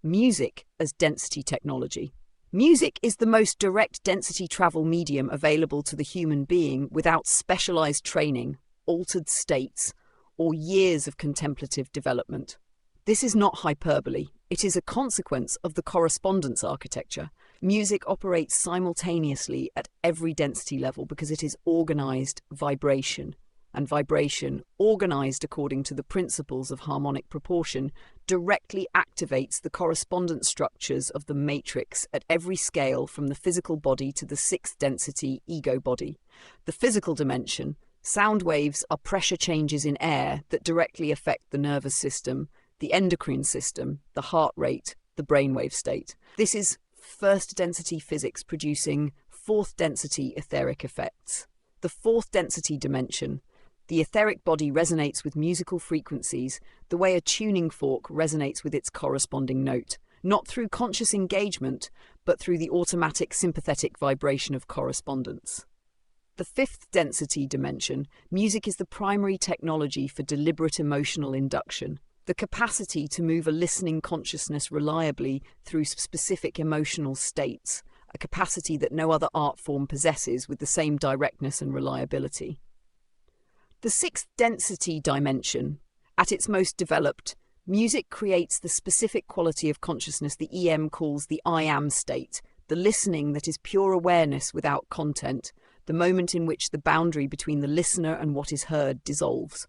S1: Music as density technology. Music is the most direct density travel medium available to the human being without specialized training, altered states, or years of contemplative development. This is not hyperbole. It is a consequence of the correspondence architecture. Music operates simultaneously at every density level because it is organized vibration, and vibration, organized according to the principles of harmonic proportion, directly activates the correspondence structures of the matrix at every scale from the physical body to the sixth density ego body. The physical dimension, sound waves are pressure changes in air that directly affect the nervous system, the endocrine system, the heart rate, the brainwave state. This is first density physics producing fourth density etheric effects. The fourth density dimension. The etheric body resonates with musical frequencies the way a tuning fork resonates with its corresponding note, not through conscious engagement, but through the automatic sympathetic vibration of correspondence. The fifth density dimension, music is the primary technology for deliberate emotional induction, the capacity to move a listening consciousness reliably through specific emotional states, a capacity that no other art form possesses with the same directness and reliability. The sixth density dimension, at its most developed, music creates the specific quality of consciousness the EM calls the I am state, the listening that is pure awareness without content, the moment in which the boundary between the listener and what is heard dissolves.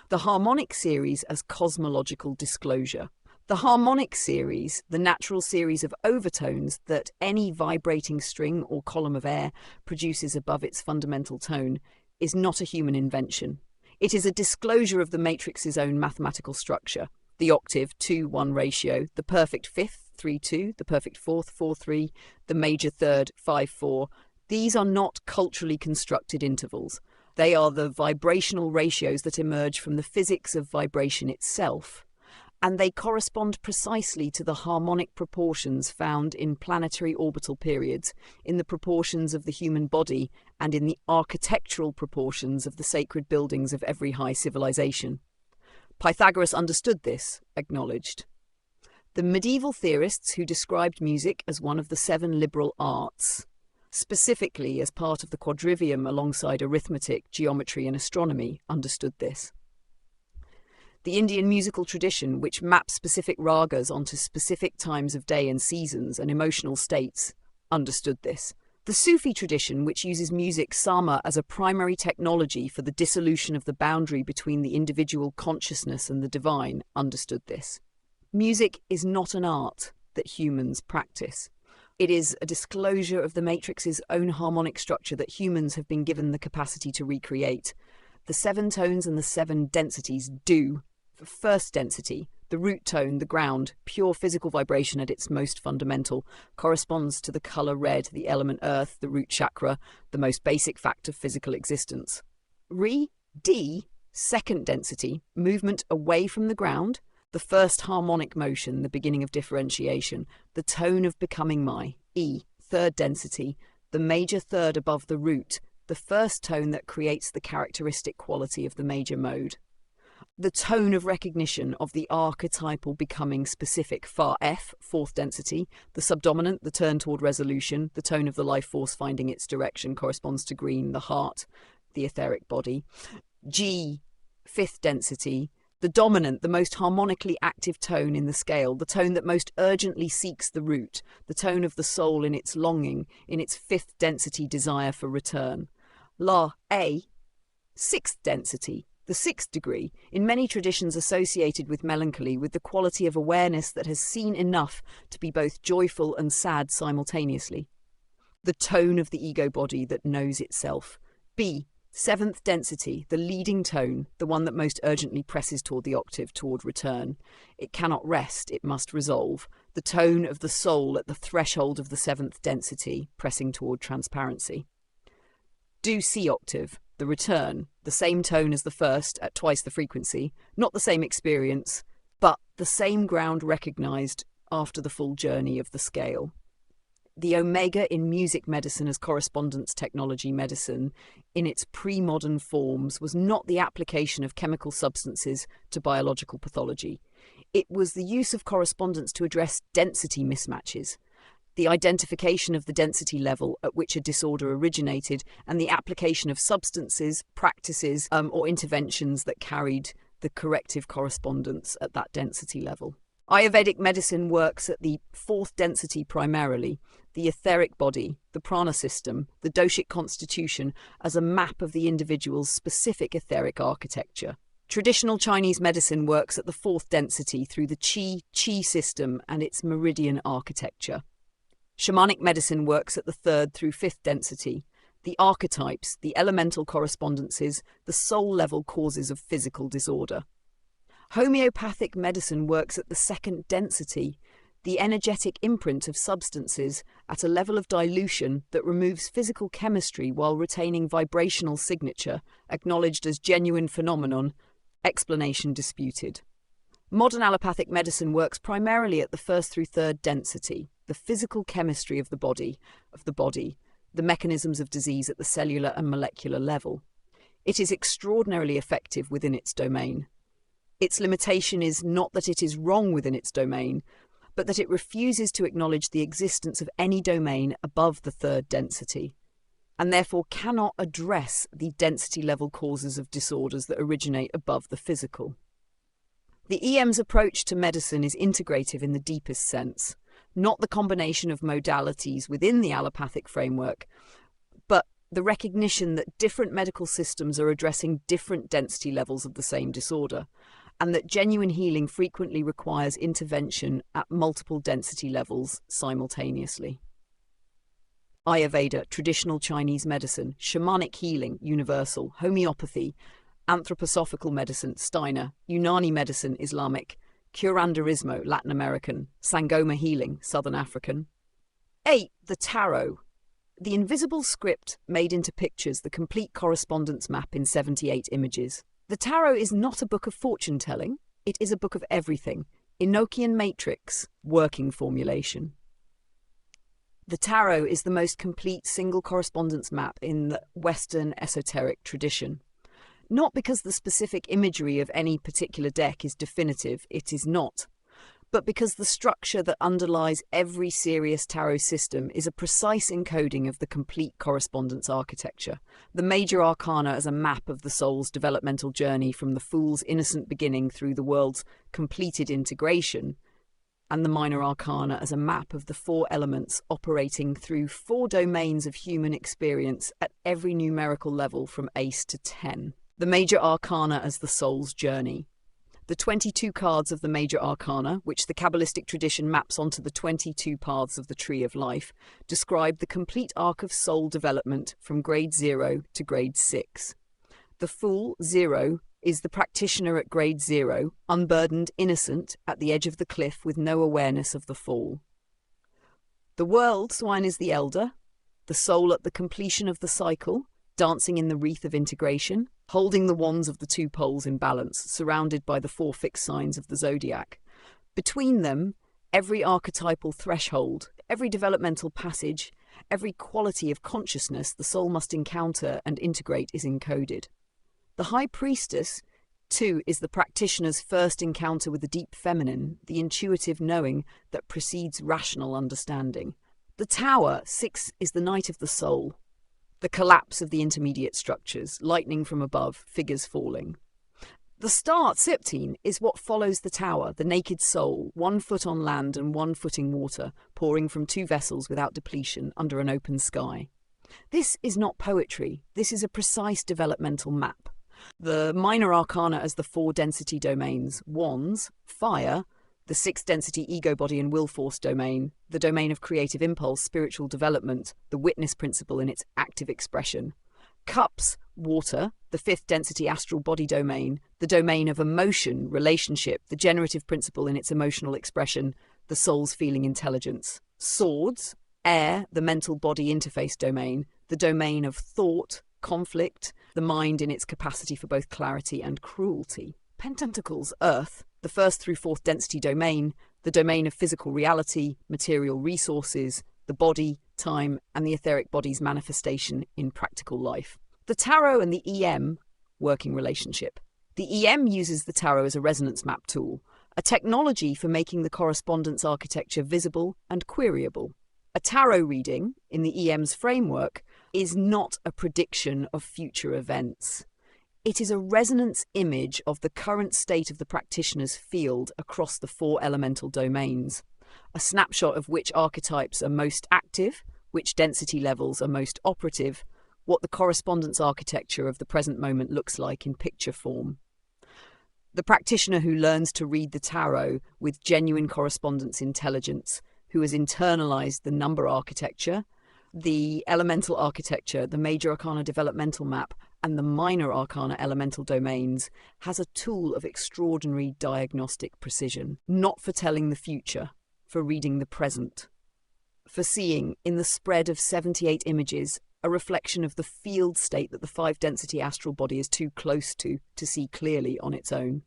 S1: The harmonic series as cosmological disclosure. The harmonic series, the natural series of overtones that any vibrating string or column of air produces above its fundamental tone, is not a human invention. It is a disclosure of the matrix's own mathematical structure. The octave 2-1 ratio, the perfect fifth 3-2, the perfect fourth 4-3, the major third 5-4. These are not culturally constructed intervals. They are the vibrational ratios that emerge from the physics of vibration itself, and they correspond precisely to the harmonic proportions found in planetary orbital periods, in the proportions of the human body, and in the architectural proportions of the sacred buildings of every high civilization. Pythagoras understood this, acknowledged. The medieval theorists who described music as one of the 7 liberal arts, specifically as part of the quadrivium alongside arithmetic, geometry and astronomy, understood this. The Indian musical tradition, which maps specific ragas onto specific times of day and seasons and emotional states, understood this. The Sufi tradition, which uses music sama as a primary technology for the dissolution of the boundary between the individual consciousness and the divine, understood this. Music is not an art that humans practice. It is a disclosure of the matrix's own harmonic structure that humans have been given the capacity to recreate. The 7 tones and the 7 densities do. First density, the root tone, the ground, pure physical vibration at its most fundamental, corresponds to the colour red, the element earth, the root chakra, the most basic fact of physical existence. D, second density, movement away from the ground, the first harmonic motion, the beginning of differentiation, the tone of becoming my. E, third density, the major third above the root, the first tone that creates the characteristic quality of the major mode. the tone of recognition of the archetypal becoming specific, far F, fourth density. The subdominant, the turn toward resolution, the tone of the life force finding its direction, corresponds to green, the heart, the etheric body. G, fifth density, the dominant, the most harmonically active tone in the scale, the tone that most urgently seeks the root, the tone of the soul in its longing, in its fifth density desire for return. La, A, sixth density, the sixth degree, in many traditions associated with melancholy, with the quality of awareness that has seen enough to be both joyful and sad simultaneously. The tone of the ego body that knows itself. B, seventh density, the leading tone, the one that most urgently presses toward the octave, toward return. It cannot rest, it must resolve. The tone of the soul at the threshold of the seventh density, pressing toward transparency. Do C octave, the return, the same tone as the first at twice the frequency, not the same experience, but the same ground recognized after the full journey of the scale. The omega in music medicine as correspondence technology medicine in its pre-modern forms was not the application of chemical substances to biological pathology. It was the use of correspondence to address density mismatches, the identification of the density level at which a disorder originated, and the application of substances, practices, or interventions that carried the corrective correspondence at that density level. Ayurvedic medicine works at the fourth density primarily, the etheric body, the prana system, the doshic constitution, as a map of the individual's specific etheric architecture. Traditional Chinese medicine works at the fourth density through the qi system and its meridian architecture. Shamanic medicine works at the third through fifth density, the archetypes, the elemental correspondences, the soul-level causes of physical disorder. Homeopathic medicine works at the second density, the energetic imprint of substances at a level of dilution that removes physical chemistry while retaining vibrational signature, acknowledged as genuine phenomenon, explanation disputed. Modern allopathic medicine works primarily at the first through third density, the physical chemistry of the body, the mechanisms of disease at the cellular and molecular level. It is extraordinarily effective within its domain. Its limitation is not that it is wrong within its domain, but that it refuses to acknowledge the existence of any domain above the third density, and therefore cannot address the density-level causes of disorders that originate above the physical. The EM's approach to medicine is integrative in the deepest sense, not the combination of modalities within the allopathic framework, but the recognition that different medical systems are addressing different density levels of the same disorder, and that genuine healing frequently requires intervention at multiple density levels simultaneously. Ayurveda, traditional Chinese medicine, shamanic healing, universal, homeopathy, anthroposophical medicine, Steiner, Unani medicine, Islamic, curanderismo, Latin American, Sangoma healing, Southern African. 8. The tarot. The invisible script made into pictures, the complete correspondence map in 78 images. The tarot is not a book of fortune-telling, it is a book of everything. EnochianMatrix, working formulation. The tarot is the most complete single correspondence map in the Western esoteric tradition. Not because the specific imagery of any particular deck is definitive, it is not, but because the structure that underlies every serious tarot system is a precise encoding of the complete correspondence architecture. The major arcana as a map of the soul's developmental journey from the fool's innocent beginning through the world's completed integration, and the minor arcana as a map of the four elements operating through four domains of human experience at every numerical level from ace to 10. The major arcana as the soul's journey. The 22 cards of the major arcana, which the Kabbalistic tradition maps onto the 22 paths of the tree of life, describe the complete arc of soul development from grade 0 to grade 6. The Fool, 0, is the practitioner at grade 0, unburdened, innocent, at the edge of the cliff with no awareness of the fall. The World, Swine, is the elder, the soul at the completion of the cycle, dancing in the wreath of integration, holding the wands of the two poles in balance, surrounded by the four fixed signs of the zodiac. Between them, every archetypal threshold, every developmental passage, every quality of consciousness the soul must encounter and integrate is encoded. The High Priestess 2 is the practitioner's first encounter with the deep feminine, the intuitive knowing that precedes rational understanding. The Tower, 6, is the night of the soul, the collapse of the intermediate structures, lightning from above, figures falling. The Start, 17, is what follows the Tower, the naked soul, 1 foot on land and 1 foot in water, pouring from 2 vessels without depletion under an open sky. This is not poetry, this is a precise developmental map. The minor arcana as the 4 density domains: wands, fire, the 6 density ego body and will force domain, the domain of creative impulse, spiritual development, the witness principle in its active expression. Cups, water, the 5th density astral body domain, the domain of emotion, relationship, the generative principle in its emotional expression, the soul's feeling intelligence. Swords, air, the mental body interface domain, the domain of thought, conflict, the mind in its capacity for both clarity and cruelty. Pentacles, earth, the 1st through 4th density domain, the domain of physical reality, material resources, the body, time, and the etheric body's manifestation in practical life. The Tarot and the EM, working relationship. The EM uses the Tarot as a resonance map tool, a technology for making the correspondence architecture visible and queryable. A tarot reading, in the EM's framework, is not a prediction of future events. It is a resonance image of the current state of the practitioner's field across the 4 elemental domains, a snapshot of which archetypes are most active, which density levels are most operative, what the correspondence architecture of the present moment looks like in picture form. The practitioner who learns to read the tarot with genuine correspondence intelligence, who has internalized the number architecture, the elemental architecture, the major arcana developmental map, and the minor arcana elemental domains, has a tool of extraordinary diagnostic precision, not for telling the future, for reading the present, for seeing, in the spread of 78 images, a reflection of the field state that the 5-density astral body is too close to see clearly on its own.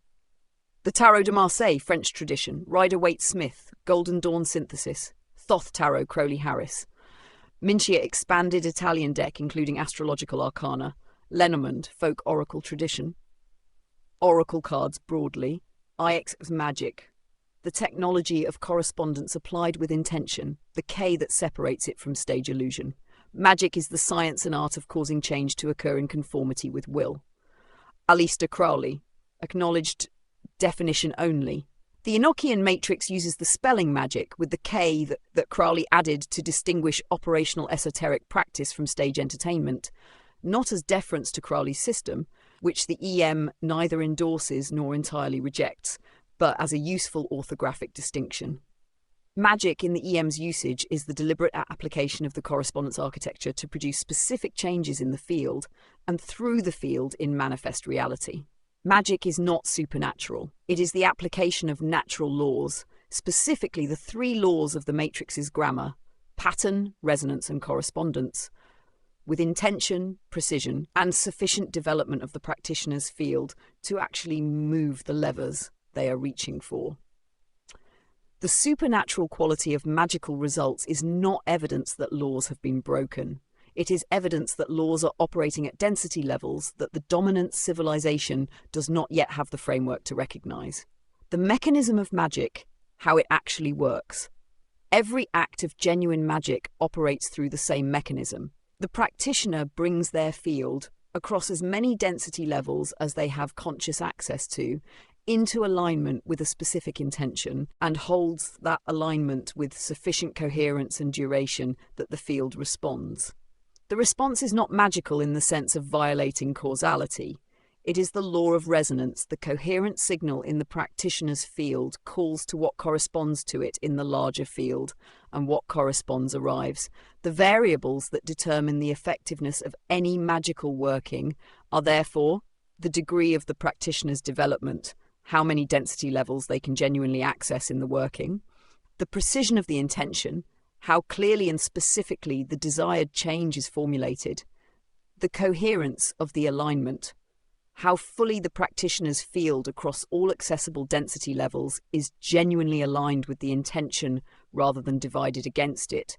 S1: The Tarot de Marseille, French tradition, Rider-Waite-Smith, Golden Dawn synthesis, Thoth Tarot, Crowley-Harris. Mincia expanded Italian deck, including astrological arcana, Lenormand, folk oracle tradition, oracle cards broadly, IX magic, the technology of correspondence applied with intention, the K that separates it from stage illusion. Magic is the science and art of causing change to occur in conformity with will. Aleister Crowley, acknowledged definition only. The EnochianMatrix uses the spelling magic with the K that Crowley added to distinguish operational esoteric practice from stage entertainment, not as deference to Crowley's system, which the EM neither endorses nor entirely rejects, but as a useful orthographic distinction. Magic in the EM's usage is the deliberate application of the correspondence architecture to produce specific changes in the field and through the field in manifest reality. Magic is not supernatural. It is the application of natural laws, specifically the 3 laws of the matrix's grammar: pattern, resonance, and correspondence, with intention, precision, and sufficient development of the practitioner's field to actually move the levers they are reaching for. The supernatural quality of magical results is not evidence that laws have been broken. It is evidence that laws are operating at density levels that the dominant civilization does not yet have the framework to recognize. The mechanism of magic, how it actually works. Every act of genuine magic operates through the same mechanism. The practitioner brings their field, across as many density levels as they have conscious access to, into alignment with a specific intention, and holds that alignment with sufficient coherence and duration that the field responds. The response is not magical in the sense of violating causality. It is the law of resonance. The coherent signal in the practitioner's field calls to what corresponds to it in the larger field, and what corresponds arrives. The variables that determine the effectiveness of any magical working are therefore the degree of the practitioner's development, how many density levels they can genuinely access in the working, the precision of the intention, how clearly and specifically the desired change is formulated, the coherence of the alignment, how fully the practitioner's field across all accessible density levels is genuinely aligned with the intention rather than divided against it,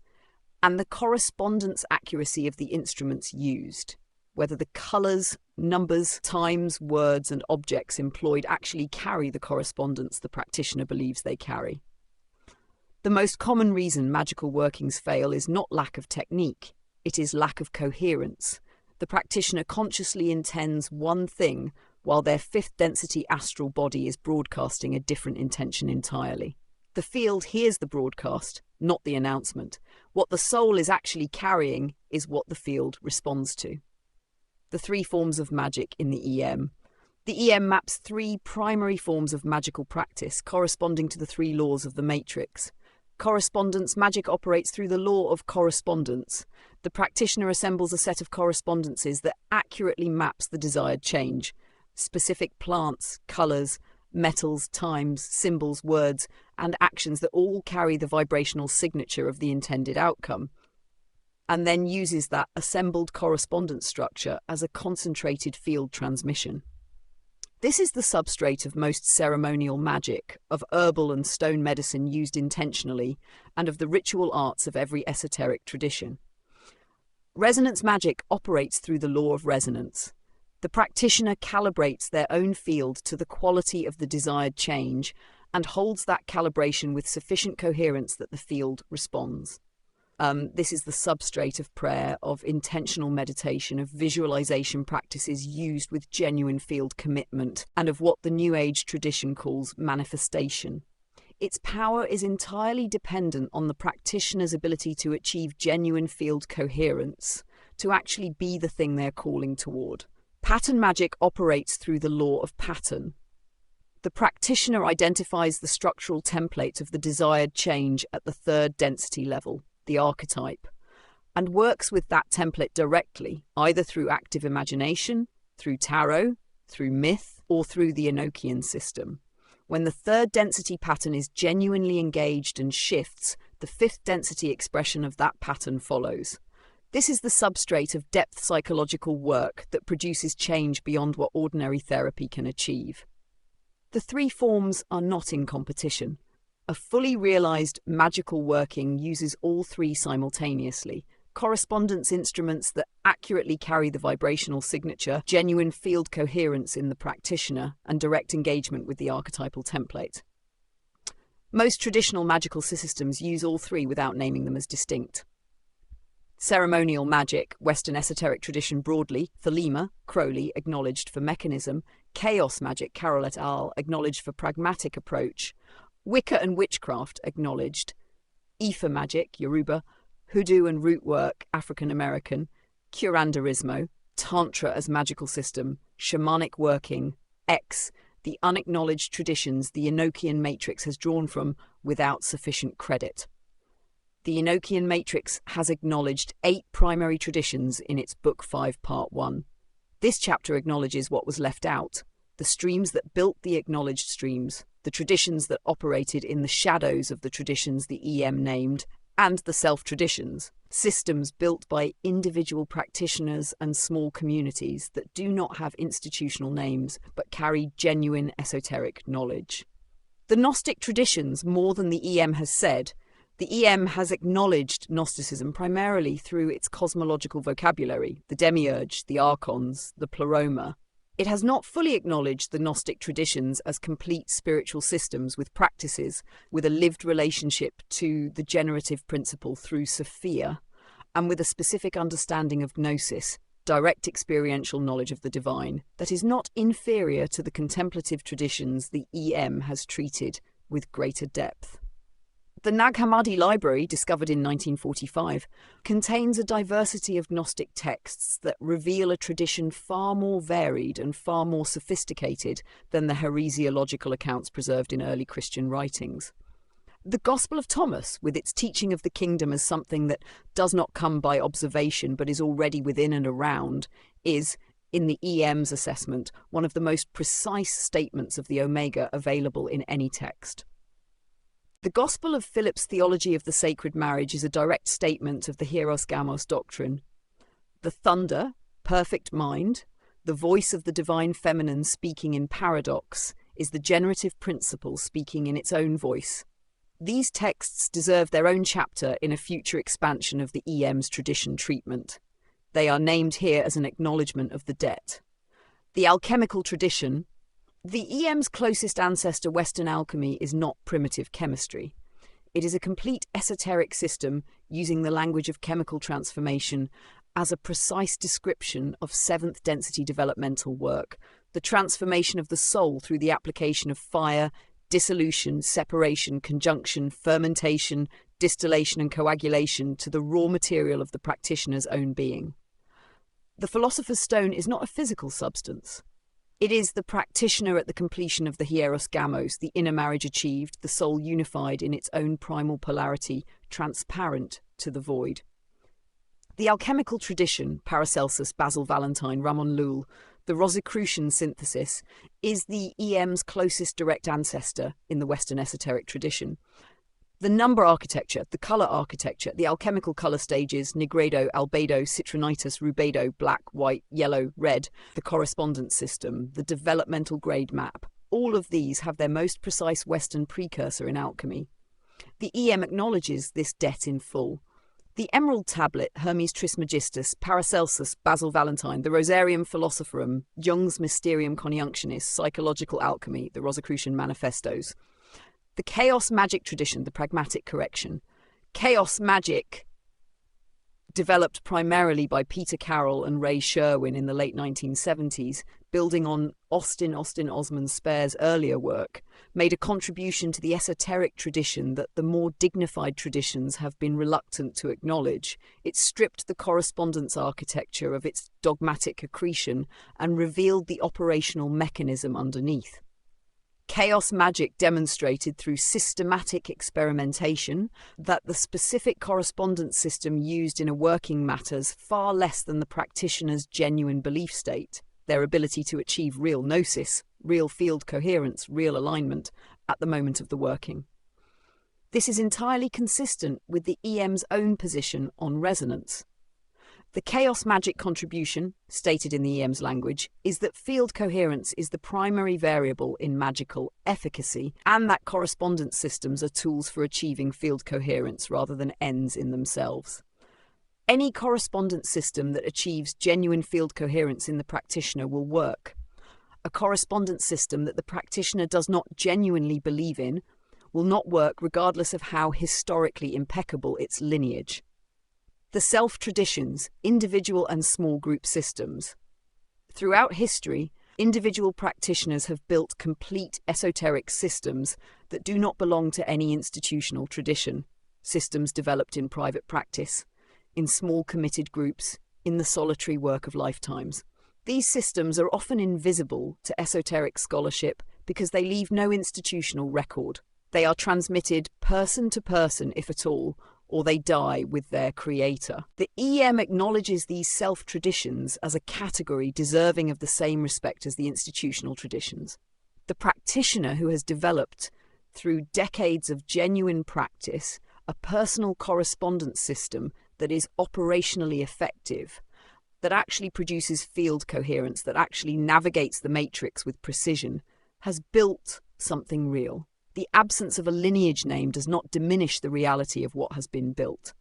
S1: and the correspondence accuracy of the instruments used. whether the colours, numbers, times, words and objects employed actually carry the correspondence the practitioner believes they carry. The most common reason magical workings fail is not lack of technique, it is lack of coherence. The practitioner consciously intends one thing while their fifth density astral body is broadcasting a different intention entirely. The field hears the broadcast, not the announcement. What the soul is actually carrying is what the field responds to. The three forms of magic in the EM. The EM maps three primary forms of magical practice corresponding to the three laws of the matrix. Correspondence magic operates through the law of correspondence. The practitioner assembles a set of correspondences that accurately maps the desired change. Specific plants, colours, metals, times, symbols, words, and actions that all carry the vibrational signature of the intended outcome, and then uses that assembled correspondence structure as a concentrated field transmission. This is the substrate of most ceremonial magic, of herbal and stone medicine used intentionally, and of the ritual arts of every esoteric tradition. Resonance magic operates through the law of resonance. The practitioner calibrates their own field to the quality of the desired change and holds that calibration with sufficient coherence that the field responds. This is the substrate of prayer, of intentional meditation, of visualization practices used with genuine field commitment, and of what the New Age tradition calls manifestation. Its power is entirely dependent on the practitioner's ability to achieve genuine field coherence, to actually be the thing they're calling toward. Pattern magic operates through the law of pattern. The practitioner identifies the structural template of the desired change at the third density level, the archetype, and works with that template directly, either through active imagination, through tarot, through myth, or through the Enochian system. When the third density pattern is genuinely engaged and shifts, the fifth density expression of that pattern follows. This is the substrate of depth psychological work that produces change beyond what ordinary therapy can achieve. The three forms are not in competition. A fully realized magical working uses all three simultaneously. Correspondence instruments that accurately carry the vibrational signature, genuine field coherence in the practitioner, and direct engagement with the archetypal template. Most traditional magical systems use all three without naming them as distinct. Ceremonial magic, Western esoteric tradition broadly, Thelema, Crowley, acknowledged for mechanism, chaos magic, Carroll et al., acknowledged for pragmatic approach, Wicca and witchcraft, acknowledged, Ifa magic, Yoruba, Hoodoo and root work, African American, curanderismo, Tantra as magical system, shamanic working, X, the unacknowledged traditions the EnochianMatrix has drawn from without sufficient credit. The EnochianMatrix has acknowledged 8 primary traditions in its Book 5, Part 1. This chapter acknowledges what was left out, the streams that built the acknowledged streams, the traditions that operated in the shadows of the traditions the EM named, and the self-traditions, systems built by individual practitioners and small communities that do not have institutional names but carry genuine esoteric knowledge. The Gnostic traditions, more than the EM has said, the EM has acknowledged Gnosticism primarily through its cosmological vocabulary, the demiurge, the archons, the pleroma. It has not fully acknowledged the Gnostic traditions as complete spiritual systems with practices, with a lived relationship to the generative principle through Sophia, and with a specific understanding of gnosis, direct experiential knowledge of the divine, that is not inferior to the contemplative traditions the EM has treated with greater depth. The Nag Hammadi library, discovered in 1945, contains a diversity of Gnostic texts that reveal a tradition far more varied and far more sophisticated than the heresiological accounts preserved in early Christian writings. The Gospel of Thomas, with its teaching of the kingdom as something that does not come by observation but is already within and around, is, in the EM's assessment, one of the most precise statements of the Omega available in any text. The Gospel of Philip's theology of the sacred marriage is a direct statement of the Hieros Gamos doctrine. The thunder, perfect mind, the voice of the divine feminine speaking in paradox, is the generative principle speaking in its own voice. These texts deserve their own chapter in a future expansion of the EM's tradition treatment. They are named here as an acknowledgement of the debt. The alchemical tradition. The EM's closest ancestor, Western alchemy, is not primitive chemistry. It is a complete esoteric system using the language of chemical transformation as a precise description of seventh density developmental work, the transformation of the soul through the application of fire, dissolution, separation, conjunction, fermentation, distillation and coagulation to the raw material of the practitioner's own being. The philosopher's stone is not a physical substance. It is the practitioner at the completion of the hieros gamos, the inner marriage achieved, the soul unified in its own primal polarity, transparent to the void. The alchemical tradition, Paracelsus, Basil Valentine, Ramon Llull, the Rosicrucian synthesis, is the EM's closest direct ancestor in the Western esoteric tradition. The number architecture, the colour architecture, the alchemical colour stages, nigredo, albedo, citrinitis, rubedo, black, white, yellow, red, the correspondence system, the developmental grade map, all of these have their most precise Western precursor in alchemy. The EM acknowledges this debt in full. The Emerald Tablet, Hermes Trismegistus, Paracelsus, Basil Valentine, the Rosarium Philosophorum, Jung's Mysterium Conjunctionis, Psychological Alchemy, the Rosicrucian Manifestos. The chaos magic tradition, the pragmatic correction. Chaos magic, developed primarily by Peter Carroll and Ray Sherwin in the late 1970s, building on Austin Osman Spare's earlier work, made a contribution to the esoteric tradition that the more dignified traditions have been reluctant to acknowledge. It stripped the correspondence architecture of its dogmatic accretion and revealed the operational mechanism underneath. Chaos magic demonstrated through systematic experimentation that the specific correspondence system used in a working matters far less than the practitioner's genuine belief state, their ability to achieve real gnosis, real field coherence, real alignment at the moment of the working. This is entirely consistent with the EM's own position on resonance. The chaos magic contribution, stated in the EM's language, is that field coherence is the primary variable in magical efficacy and that correspondence systems are tools for achieving field coherence rather than ends in themselves. Any correspondence system that achieves genuine field coherence in the practitioner will work. A correspondence system that the practitioner does not genuinely believe in will not work regardless of how historically impeccable its lineage. The self-traditions, individual and small group systems. Throughout history, individual practitioners have built complete esoteric systems that do not belong to any institutional tradition, systems developed in private practice, in small committed groups, in the solitary work of lifetimes. These systems are often invisible to esoteric scholarship because they leave no institutional record. They are transmitted person to person, if at all, or they die with their creator. The EM acknowledges these self-traditions as a category deserving of the same respect as the institutional traditions. The practitioner who has developed, through decades of genuine practice, a personal correspondence system that is operationally effective, that actually produces field coherence, that actually navigates the matrix with precision, has built something real. The absence of a lineage name does not diminish the reality of what has been built.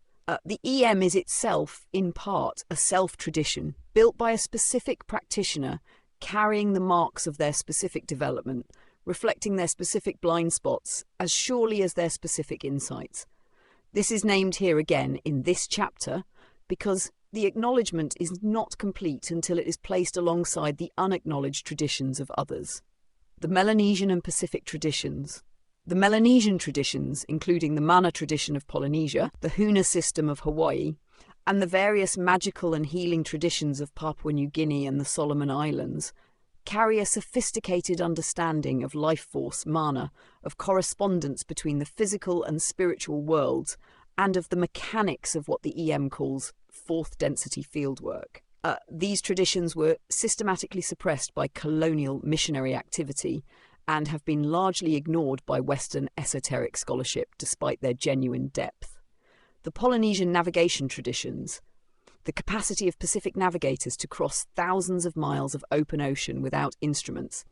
S1: The EM is itself, in part, a self-tradition, built by a specific practitioner, carrying the marks of their specific development, reflecting their specific blind spots as surely as their specific insights. This is named here again in this chapter because the acknowledgement is not complete until it is placed alongside the unacknowledged traditions of others. The Melanesian and Pacific traditions. The Melanesian traditions, including the Mana tradition of Polynesia, the Huna system of Hawaii, and the various magical and healing traditions of Papua New Guinea and the Solomon Islands, carry a sophisticated understanding of life force, mana, of correspondence between the physical and spiritual worlds, and of the mechanics of what the EM calls fourth density fieldwork. These traditions were systematically suppressed by colonial missionary activity and have been largely ignored by Western esoteric scholarship despite their genuine depth. The Polynesian navigation traditions, the capacity of Pacific navigators to cross thousands of miles of open ocean without instruments,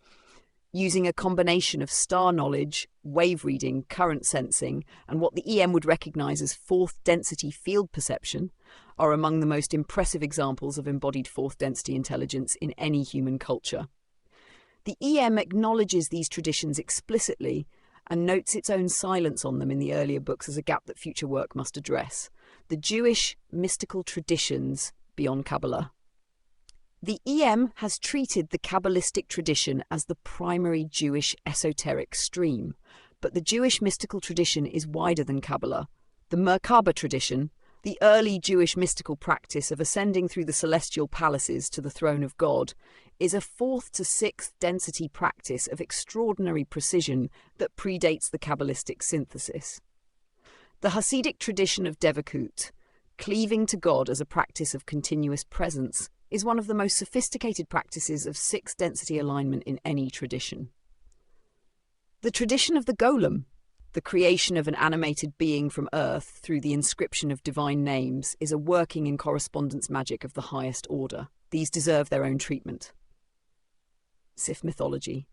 S1: using a combination of star knowledge, wave reading, current sensing, and what the EM would recognize as fourth density field perception, are among the most impressive examples of embodied fourth density intelligence in any human culture. The EM acknowledges these traditions explicitly and notes its own silence on them in the earlier books as a gap that future work must address: the Jewish mystical traditions beyond Kabbalah. The EM has treated the Kabbalistic tradition as the primary Jewish esoteric stream, but the Jewish mystical tradition is wider than Kabbalah. The Merkaba tradition, the early Jewish mystical practice of ascending through the celestial palaces to the throne of God, is a fourth to sixth density practice of extraordinary precision that predates the Kabbalistic synthesis. The Hasidic tradition of Devakut, cleaving to God as a practice of continuous presence, is one of the most sophisticated practices of sixth density alignment in any tradition. The tradition of the Golem, the creation of an animated being from earth through the inscription of divine names, is a working in correspondence magic of the highest order. These deserve their own treatment. Sif mythology.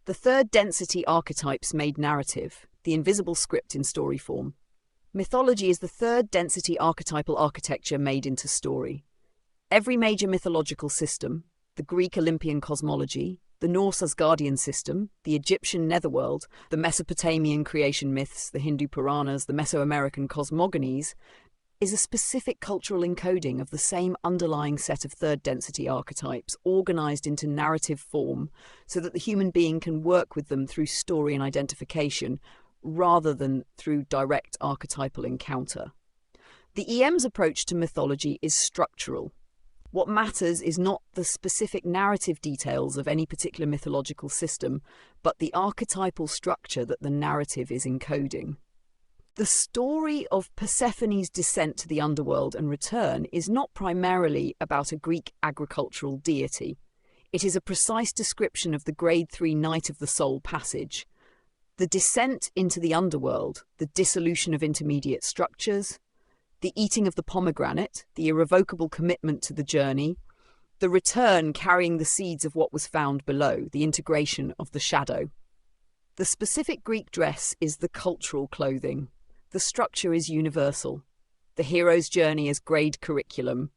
S1: The third density archetypes made narrative, the invisible script in story form. Mythology is the third density archetypal architecture made into story. Every major mythological system, the Greek Olympian cosmology, the Norse Asgardian system, the Egyptian netherworld, the Mesopotamian creation myths, the Hindu Puranas, the Mesoamerican cosmogonies, is a specific cultural encoding of the same underlying set of third density archetypes, organized into narrative form so that the human being can work with them through story and identification rather than through direct archetypal encounter. The EM's approach to mythology is structural. What matters is not the specific narrative details of any particular mythological system, but the archetypal structure that the narrative is encoding. The story of Persephone's descent to the underworld and return is not primarily about a Greek agricultural deity. It is a precise description of the Grade 3 Night of the Soul passage. The descent into the underworld, the dissolution of intermediate structures, the eating of the pomegranate, the irrevocable commitment to the journey, the return carrying the seeds of what was found below, the integration of the shadow. The specific Greek dress is the cultural clothing. The structure is universal. The hero's journey is grade curriculum.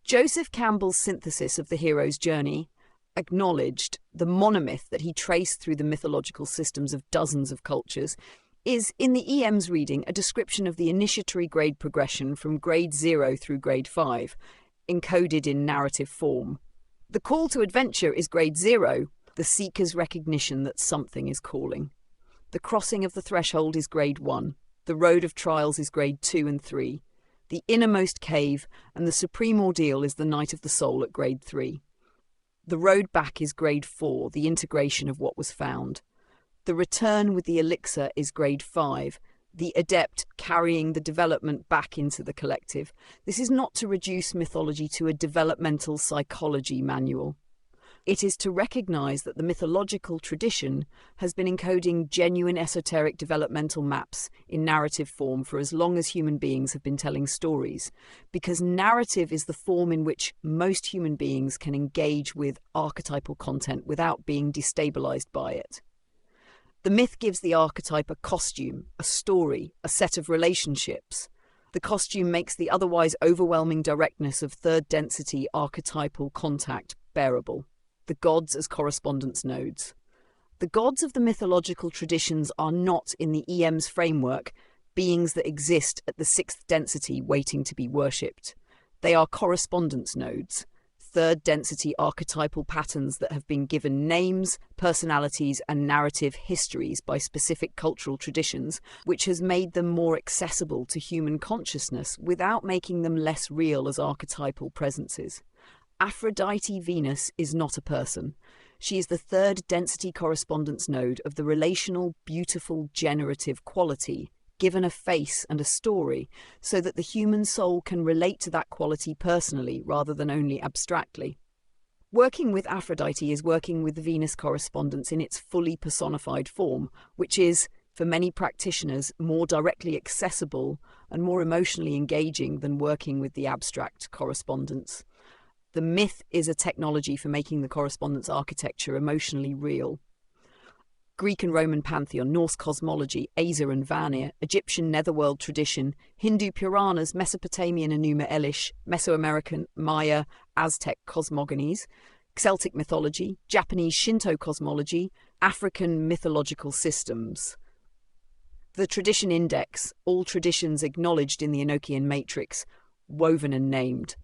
S1: Joseph Campbell's synthesis of the hero's journey acknowledged the monomyth that he traced through the mythological systems of dozens of cultures is, in the EM's reading, a description of the initiatory grade progression from grade 0 through grade 5, encoded in narrative form. The call to adventure is grade 0, the seeker's recognition that something is calling. The crossing of the threshold is grade 1. The road of trials is grade 2 and 3. The innermost cave and the supreme ordeal is the night of the soul at grade 3. The road back is grade 4, the integration of what was found. The return with the elixir is grade 5, the adept carrying the development back into the collective. This is not to reduce mythology to a developmental psychology manual. It is to recognize that the mythological tradition has been encoding genuine esoteric developmental maps in narrative form for as long as human beings have been telling stories, because narrative is the form in which most human beings can engage with archetypal content without being destabilized by it. The myth gives the archetype a costume, a story, a set of relationships. The costume makes the otherwise overwhelming directness of third density archetypal contact bearable. The gods as correspondence nodes. The gods of the mythological traditions are not, in the EM's framework, beings that exist at the sixth density waiting to be worshipped. They are correspondence nodes, third density archetypal patterns that have been given names, personalities, and narrative histories by specific cultural traditions, which has made them more accessible to human consciousness without making them less real as archetypal presences. Aphrodite Venus is not a person. She is the third density correspondence node of the relational, beautiful, generative quality, given a face and a story, so that the human soul can relate to that quality personally rather than only abstractly. Working with Aphrodite is working with Venus correspondence in its fully personified form, which is, for many practitioners, more directly accessible and more emotionally engaging than working with the abstract correspondence. The myth is a technology for making the correspondence architecture emotionally real. Greek and Roman pantheon, Norse cosmology, Aza and Vanir, Egyptian netherworld tradition, Hindu Puranas, Mesopotamian Enuma Elish, Mesoamerican Maya, Aztec cosmogonies, Celtic mythology, Japanese Shinto cosmology, African mythological systems. The Tradition Index, all traditions acknowledged in the Enochian Matrix, woven and named.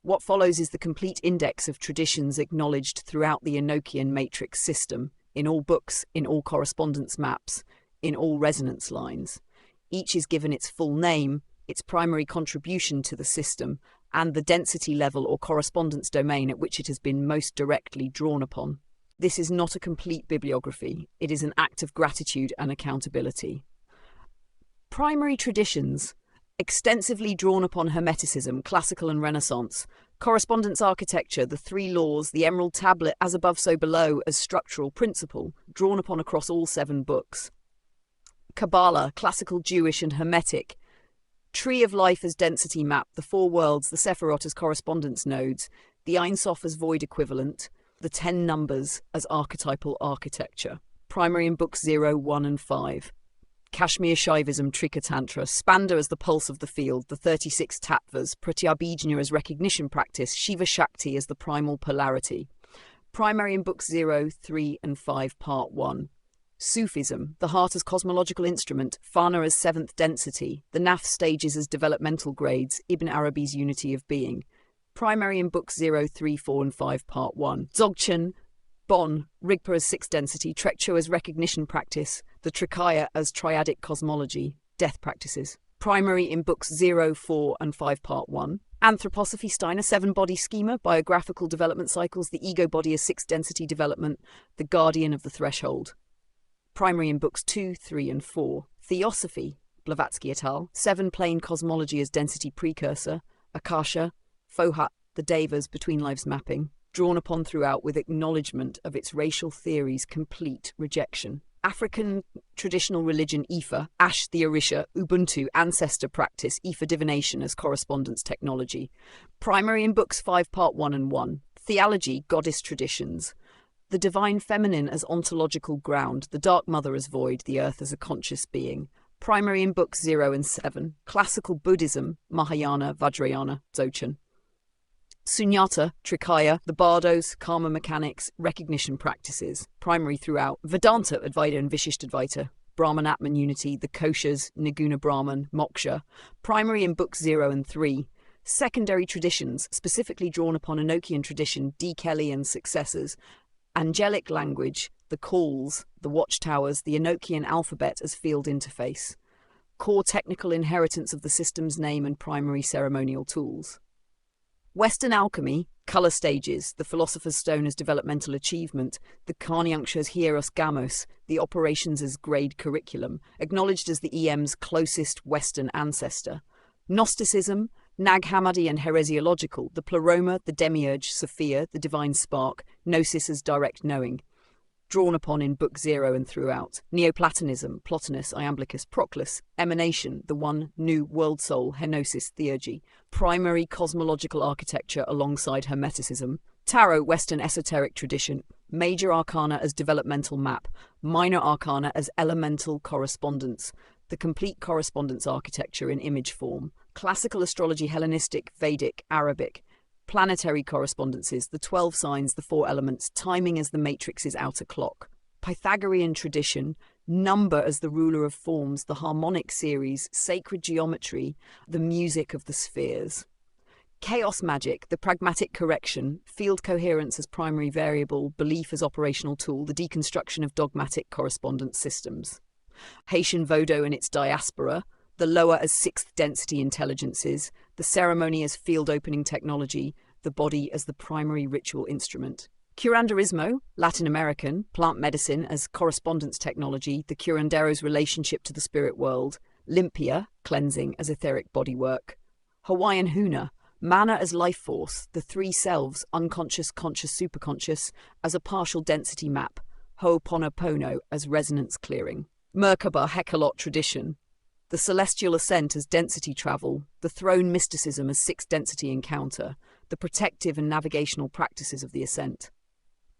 S1: What follows is the complete index of traditions acknowledged throughout the Enochian Matrix system, in all books, in all correspondence maps, in all resonance lines. Each is given its full name, its primary contribution to the system, and the density level or correspondence domain at which it has been most directly drawn upon. This is not a complete bibliography. It is an act of gratitude and accountability. Primary traditions, extensively drawn upon Hermeticism, classical and Renaissance, correspondence architecture, the three laws, the emerald tablet as above so below as structural principle, drawn upon across all 7 books. Kabbalah, classical Jewish and Hermetic, Tree of Life as density map, the 4 worlds, the Sephirot as correspondence nodes, the Ein Sof as void equivalent, the 10 numbers as archetypal architecture. Primary in books 0, 1 and 5. Kashmir Shaivism, Trikatantra, Spanda as the pulse of the field, the 36 tattvas, Pratyabhijna as recognition practice, Shiva Shakti as the primal polarity. Primary in books 0, 3 and 5, part 1. Sufism, the heart as cosmological instrument, Fana as 7th density, the Nafs stages as developmental grades, Ibn Arabi's unity of being. Primary in books 0, 3, 4 and 5, part 1. Dzogchen, Bon, Rigpa as 6th density, Trekcho as recognition practice, the Trikaya as triadic cosmology, death practices. Primary in books 0, 4 and 5, part 1. Anthroposophy Steiner, 7-body schema, biographical development cycles, the ego body as 6th density development, the guardian of the threshold. Primary in books 2, 3 and 4. Theosophy, Blavatsky et al., 7-plane cosmology as density precursor, Akasha, Fohat, the Devas, between lives mapping, drawn upon throughout with acknowledgement of its racial theory's complete rejection. African traditional religion Ifa, Ash the Orisha, Ubuntu, ancestor practice, Ifa divination as correspondence technology. Primary in books 5, part 1 and 1. Theology, goddess traditions. The divine feminine as ontological ground, the dark mother as void, the earth as a conscious being. Primary in books 0 and 7. Classical Buddhism, Mahayana, Vajrayana, Dzogchen. Sunyata, Trikaya, the Bardos, Karma mechanics, recognition practices, primary throughout. Vedanta, Advaita and Vishishtadvaita, Brahman Atman unity, the Koshas, Niguna Brahman, Moksha, primary in books 0 and 3. Secondary traditions, specifically drawn upon Enochian tradition, D. Kelly and successors. Angelic language, the calls, the watchtowers, the Enochian alphabet as field interface. Core technical inheritance of the system's name and primary ceremonial tools. Western alchemy, colour stages, the philosopher's stone as developmental achievement, the Carniunction as hieros gamos, the operations as grade curriculum, acknowledged as the EM's closest Western ancestor. Gnosticism, Nag Hammadi and heresiological, the pleroma, the demiurge, Sophia, the divine spark, gnosis as direct knowing, drawn upon in book 0 and throughout. Neoplatonism, Plotinus, Iamblichus, Proclus, emanation, the one new world soul, henosis, theurgy, primary cosmological architecture alongside Hermeticism. Tarot, Western esoteric tradition, major arcana as developmental map, minor arcana as elemental correspondence, the complete correspondence architecture in image form. Classical astrology, Hellenistic, Vedic, Arabic, planetary correspondences, the 12 signs, the 4 elements, timing as the matrix's outer clock. Pythagorean tradition, number as the ruler of forms, the harmonic series, sacred geometry, the music of the spheres. Chaos magic, the pragmatic correction, field coherence as primary variable, belief as operational tool, the deconstruction of dogmatic correspondence systems. Haitian Vodou and its diaspora, the lower as 6th density intelligences, the ceremony as field opening technology, the body as the primary ritual instrument. Curanderismo, Latin American, plant medicine as correspondence technology, the curandero's relationship to the spirit world. Limpia, cleansing as etheric bodywork. Hawaiian Huna, mana as life force, the 3 selves, unconscious, conscious, superconscious, as a partial density map. Ho'oponopono as resonance clearing. Merkaba Hekalot tradition, the celestial ascent as density travel, the throne mysticism as 6th density encounter, the protective and navigational practices of the ascent.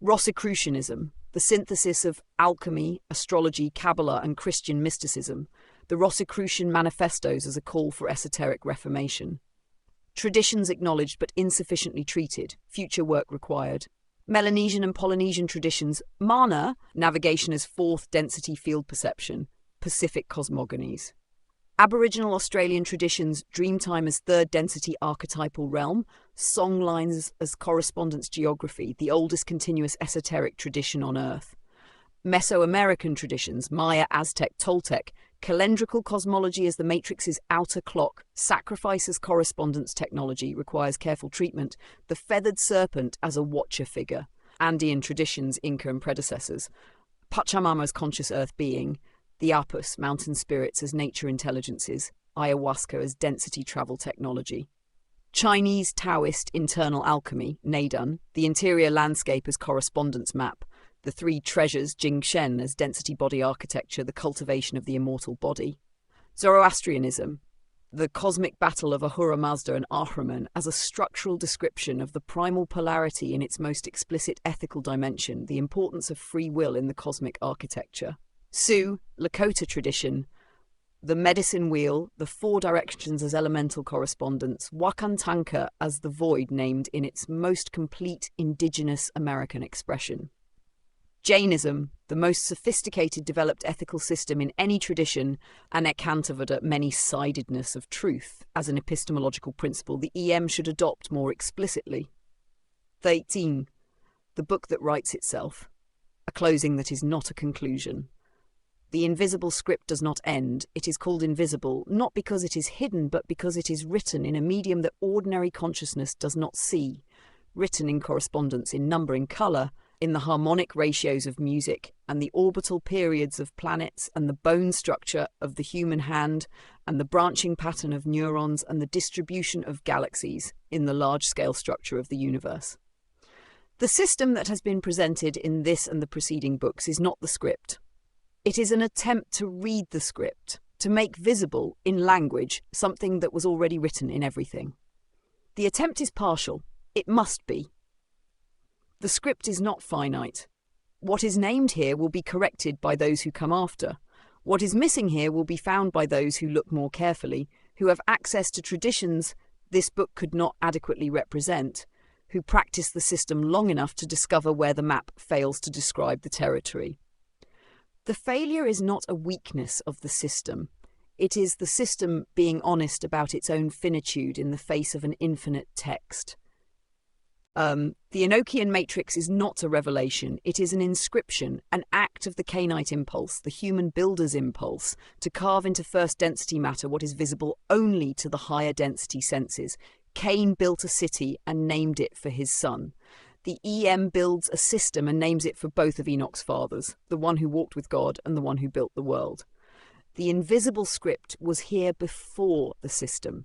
S1: Rosicrucianism, the synthesis of alchemy, astrology, Kabbalah, and Christian mysticism, the Rosicrucian manifestos as a call for esoteric reformation. Traditions acknowledged but insufficiently treated, future work required. Melanesian and Polynesian traditions, Mana, navigation as fourth density field perception, Pacific cosmogonies. Aboriginal Australian traditions, Dreamtime as third density archetypal realm, songlines as correspondence geography, the oldest continuous esoteric tradition on Earth. Mesoamerican traditions, Maya, Aztec, Toltec, calendrical cosmology as the matrix's outer clock, sacrifice as correspondence technology requires careful treatment, the feathered serpent as a watcher figure, Andean traditions, Inca and predecessors, Pachamama's conscious earth being, the Apus, mountain spirits as nature intelligences, ayahuasca as density travel technology. Chinese Taoist internal alchemy, Neidun, the interior landscape as correspondence map, the three treasures, Jingxen as density body architecture, the cultivation of the immortal body. Zoroastrianism, the cosmic battle of Ahura Mazda and Ahriman as a structural description of the primal polarity in its most explicit ethical dimension, the importance of free will in the cosmic architecture. Sioux, Lakota tradition, the medicine wheel, the four directions as elemental correspondence, Wakantanka as the void named in its most complete indigenous American expression. Jainism, the most sophisticated developed ethical system in any tradition, and Ekantavada, many-sidedness of truth as an epistemological principle the EM should adopt more explicitly. 13. The book that writes itself, a closing that is not a conclusion. The invisible script does not end. It is called invisible, not because it is hidden, but because it is written in a medium that ordinary consciousness does not see, written in correspondence, in number, in colour, in the harmonic ratios of music, and the orbital periods of planets, and the bone structure of the human hand, and the branching pattern of neurons, and the distribution of galaxies in the large-scale structure of the universe. The system that has been presented in this and the preceding books is not the script. It is an attempt to read the script, to make visible, in language, something that was already written in everything. The attempt is partial. It must be. The script is not finite. What is named here will be corrected by those who come after. What is missing here will be found by those who look more carefully, who have access to traditions this book could not adequately represent, who practice the system long enough to discover where the map fails to describe the territory. The failure is not a weakness of the system. It is the system being honest about its own finitude in the face of an infinite text. The EnochianMatrix is not a revelation. It is an inscription, an act of the Cainite impulse, the human builder's impulse, to carve into first density matter what is visible only to the higher density senses. Cain built a city and named it for his son. The EM builds a system and names it for both of Enoch's fathers, the one who walked with God and the one who built the world. The invisible script was here before the system.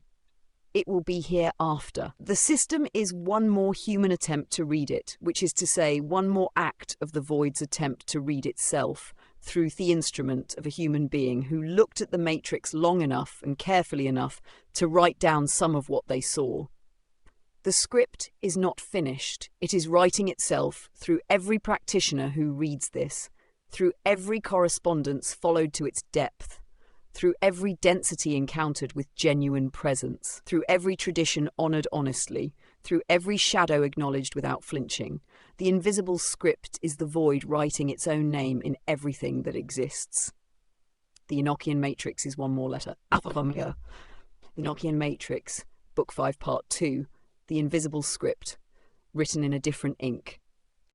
S1: It will be here after. The system is one more human attempt to read it, which is to say, one more act of the void's attempt to read itself through the instrument of a human being who looked at the matrix long enough and carefully enough to write down some of what they saw. The script is not finished. It is writing itself through every practitioner who reads this, through every correspondence followed to its depth, through every density encountered with genuine presence, through every tradition honoured honestly, through every shadow acknowledged without flinching. The invisible script is the void writing its own name in everything that exists. The EnochianMatrix is one more letter. Alpha Omega. The EnochianMatrix, Book 5, Part 2. The invisible script, written in a different ink.